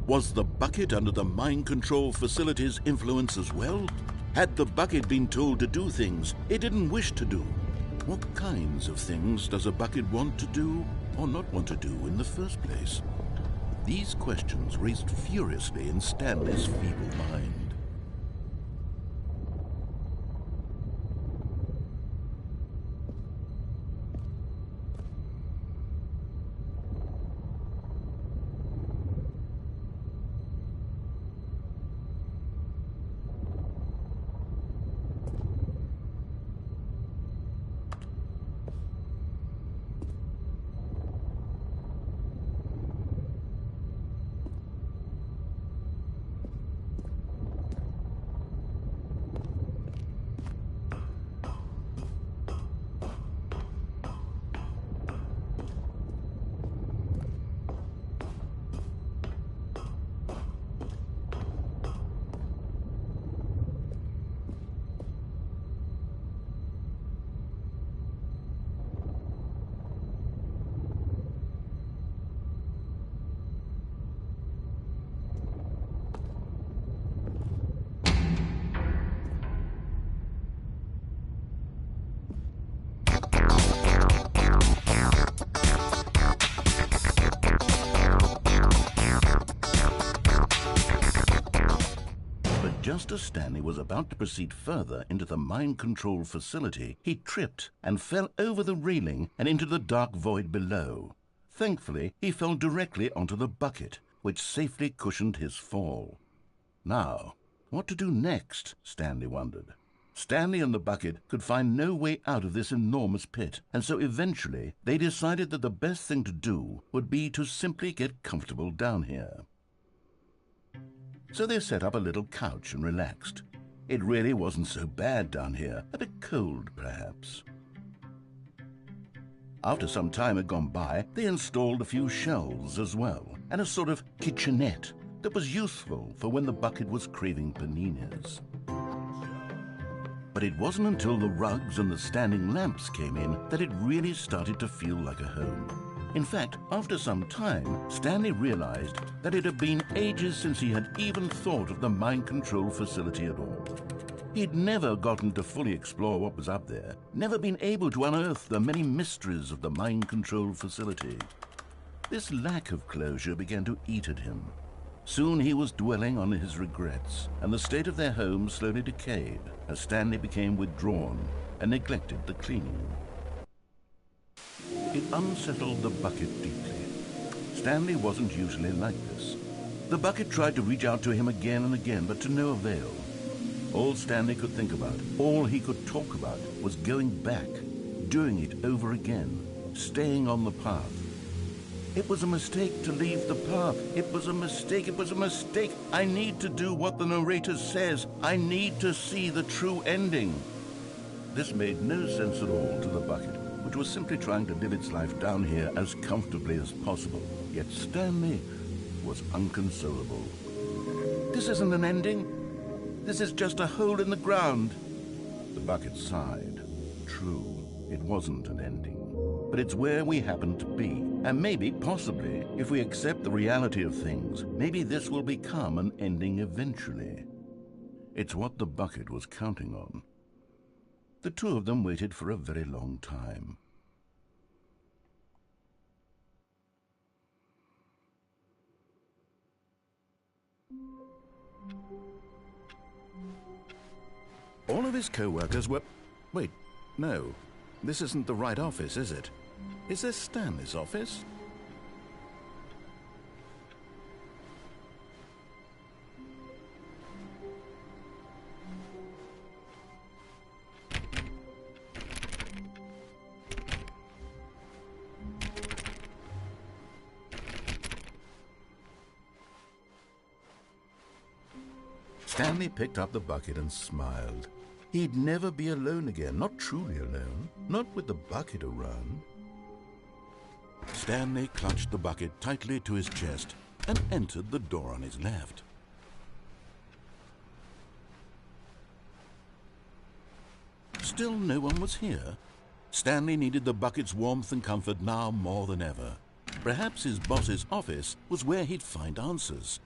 Was the bucket under the mind control facility's influence as well? Had the bucket been told to do things it didn't wish to do? What kinds of things does a bucket want to do or not want to do in the first place? These questions raced furiously in Stanley's feeble mind. Just as Stanley was about to proceed further into the mind control facility, he tripped and fell over the railing and into the dark void below. Thankfully, he fell directly onto the bucket, which safely cushioned his fall. Now, what to do next, Stanley wondered. Stanley and the bucket could find no way out of this enormous pit, and so eventually they decided that the best thing to do would be to simply get comfortable down here. So they set up a little couch and relaxed. It really wasn't so bad down here, a bit cold perhaps. After some time had gone by, they installed a few shelves as well, and a sort of kitchenette that was useful for when the bucket was craving paninis. But it wasn't until the rugs and the standing lamps came in that it really started to feel like a home. In fact, after some time, Stanley realized that it had been ages since he had even thought of the mind control facility at all. He'd never gotten to fully explore what was up there, never been able to unearth the many mysteries of the mind-control facility. This lack of closure began to eat at him. Soon he was dwelling on his regrets, and the state of their home slowly decayed as Stanley became withdrawn and neglected the cleaning. It unsettled the bucket deeply. Stanley wasn't usually like this. The bucket tried to reach out to him again and again, but to no avail. All Stanley could think about, all he could talk about, was going back, doing it over again, staying on the path. It was a mistake to leave the path. It was a mistake. It was a mistake. I need to do what the narrator says. I need to see the true ending. This made no sense at all to the bucket, which was simply trying to live its life down here as comfortably as possible. Yet Stanley was inconsolable. This isn't an ending. This is just a hole in the ground. The bucket sighed. True, it wasn't an ending. But it's where we happen to be. And maybe, possibly, if we accept the reality of things, maybe this will become an ending eventually. It's what the bucket was counting on. The two of them waited for a very long time. All of his co-workers were... Wait, no. This isn't the right office, is it? Is this Stanley's office? Stanley picked up the bucket and smiled. He'd never be alone again, not truly alone, not with the bucket around. Stanley clutched the bucket tightly to his chest and entered the door on his left. Still no one was here. Stanley needed the bucket's warmth and comfort now more than ever. Perhaps his boss's office was where he'd find answers.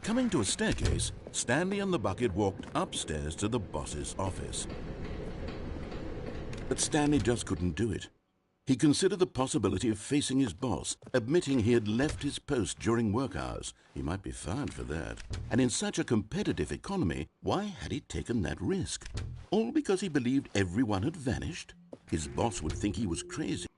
Coming to a staircase, Stanley and the bucket walked upstairs to the boss's office. But Stanley just couldn't do it. He considered the possibility of facing his boss, admitting he had left his post during work hours. He might be fired for that. And in such a competitive economy, why had he taken that risk? All because he believed everyone had vanished? His boss would think he was crazy.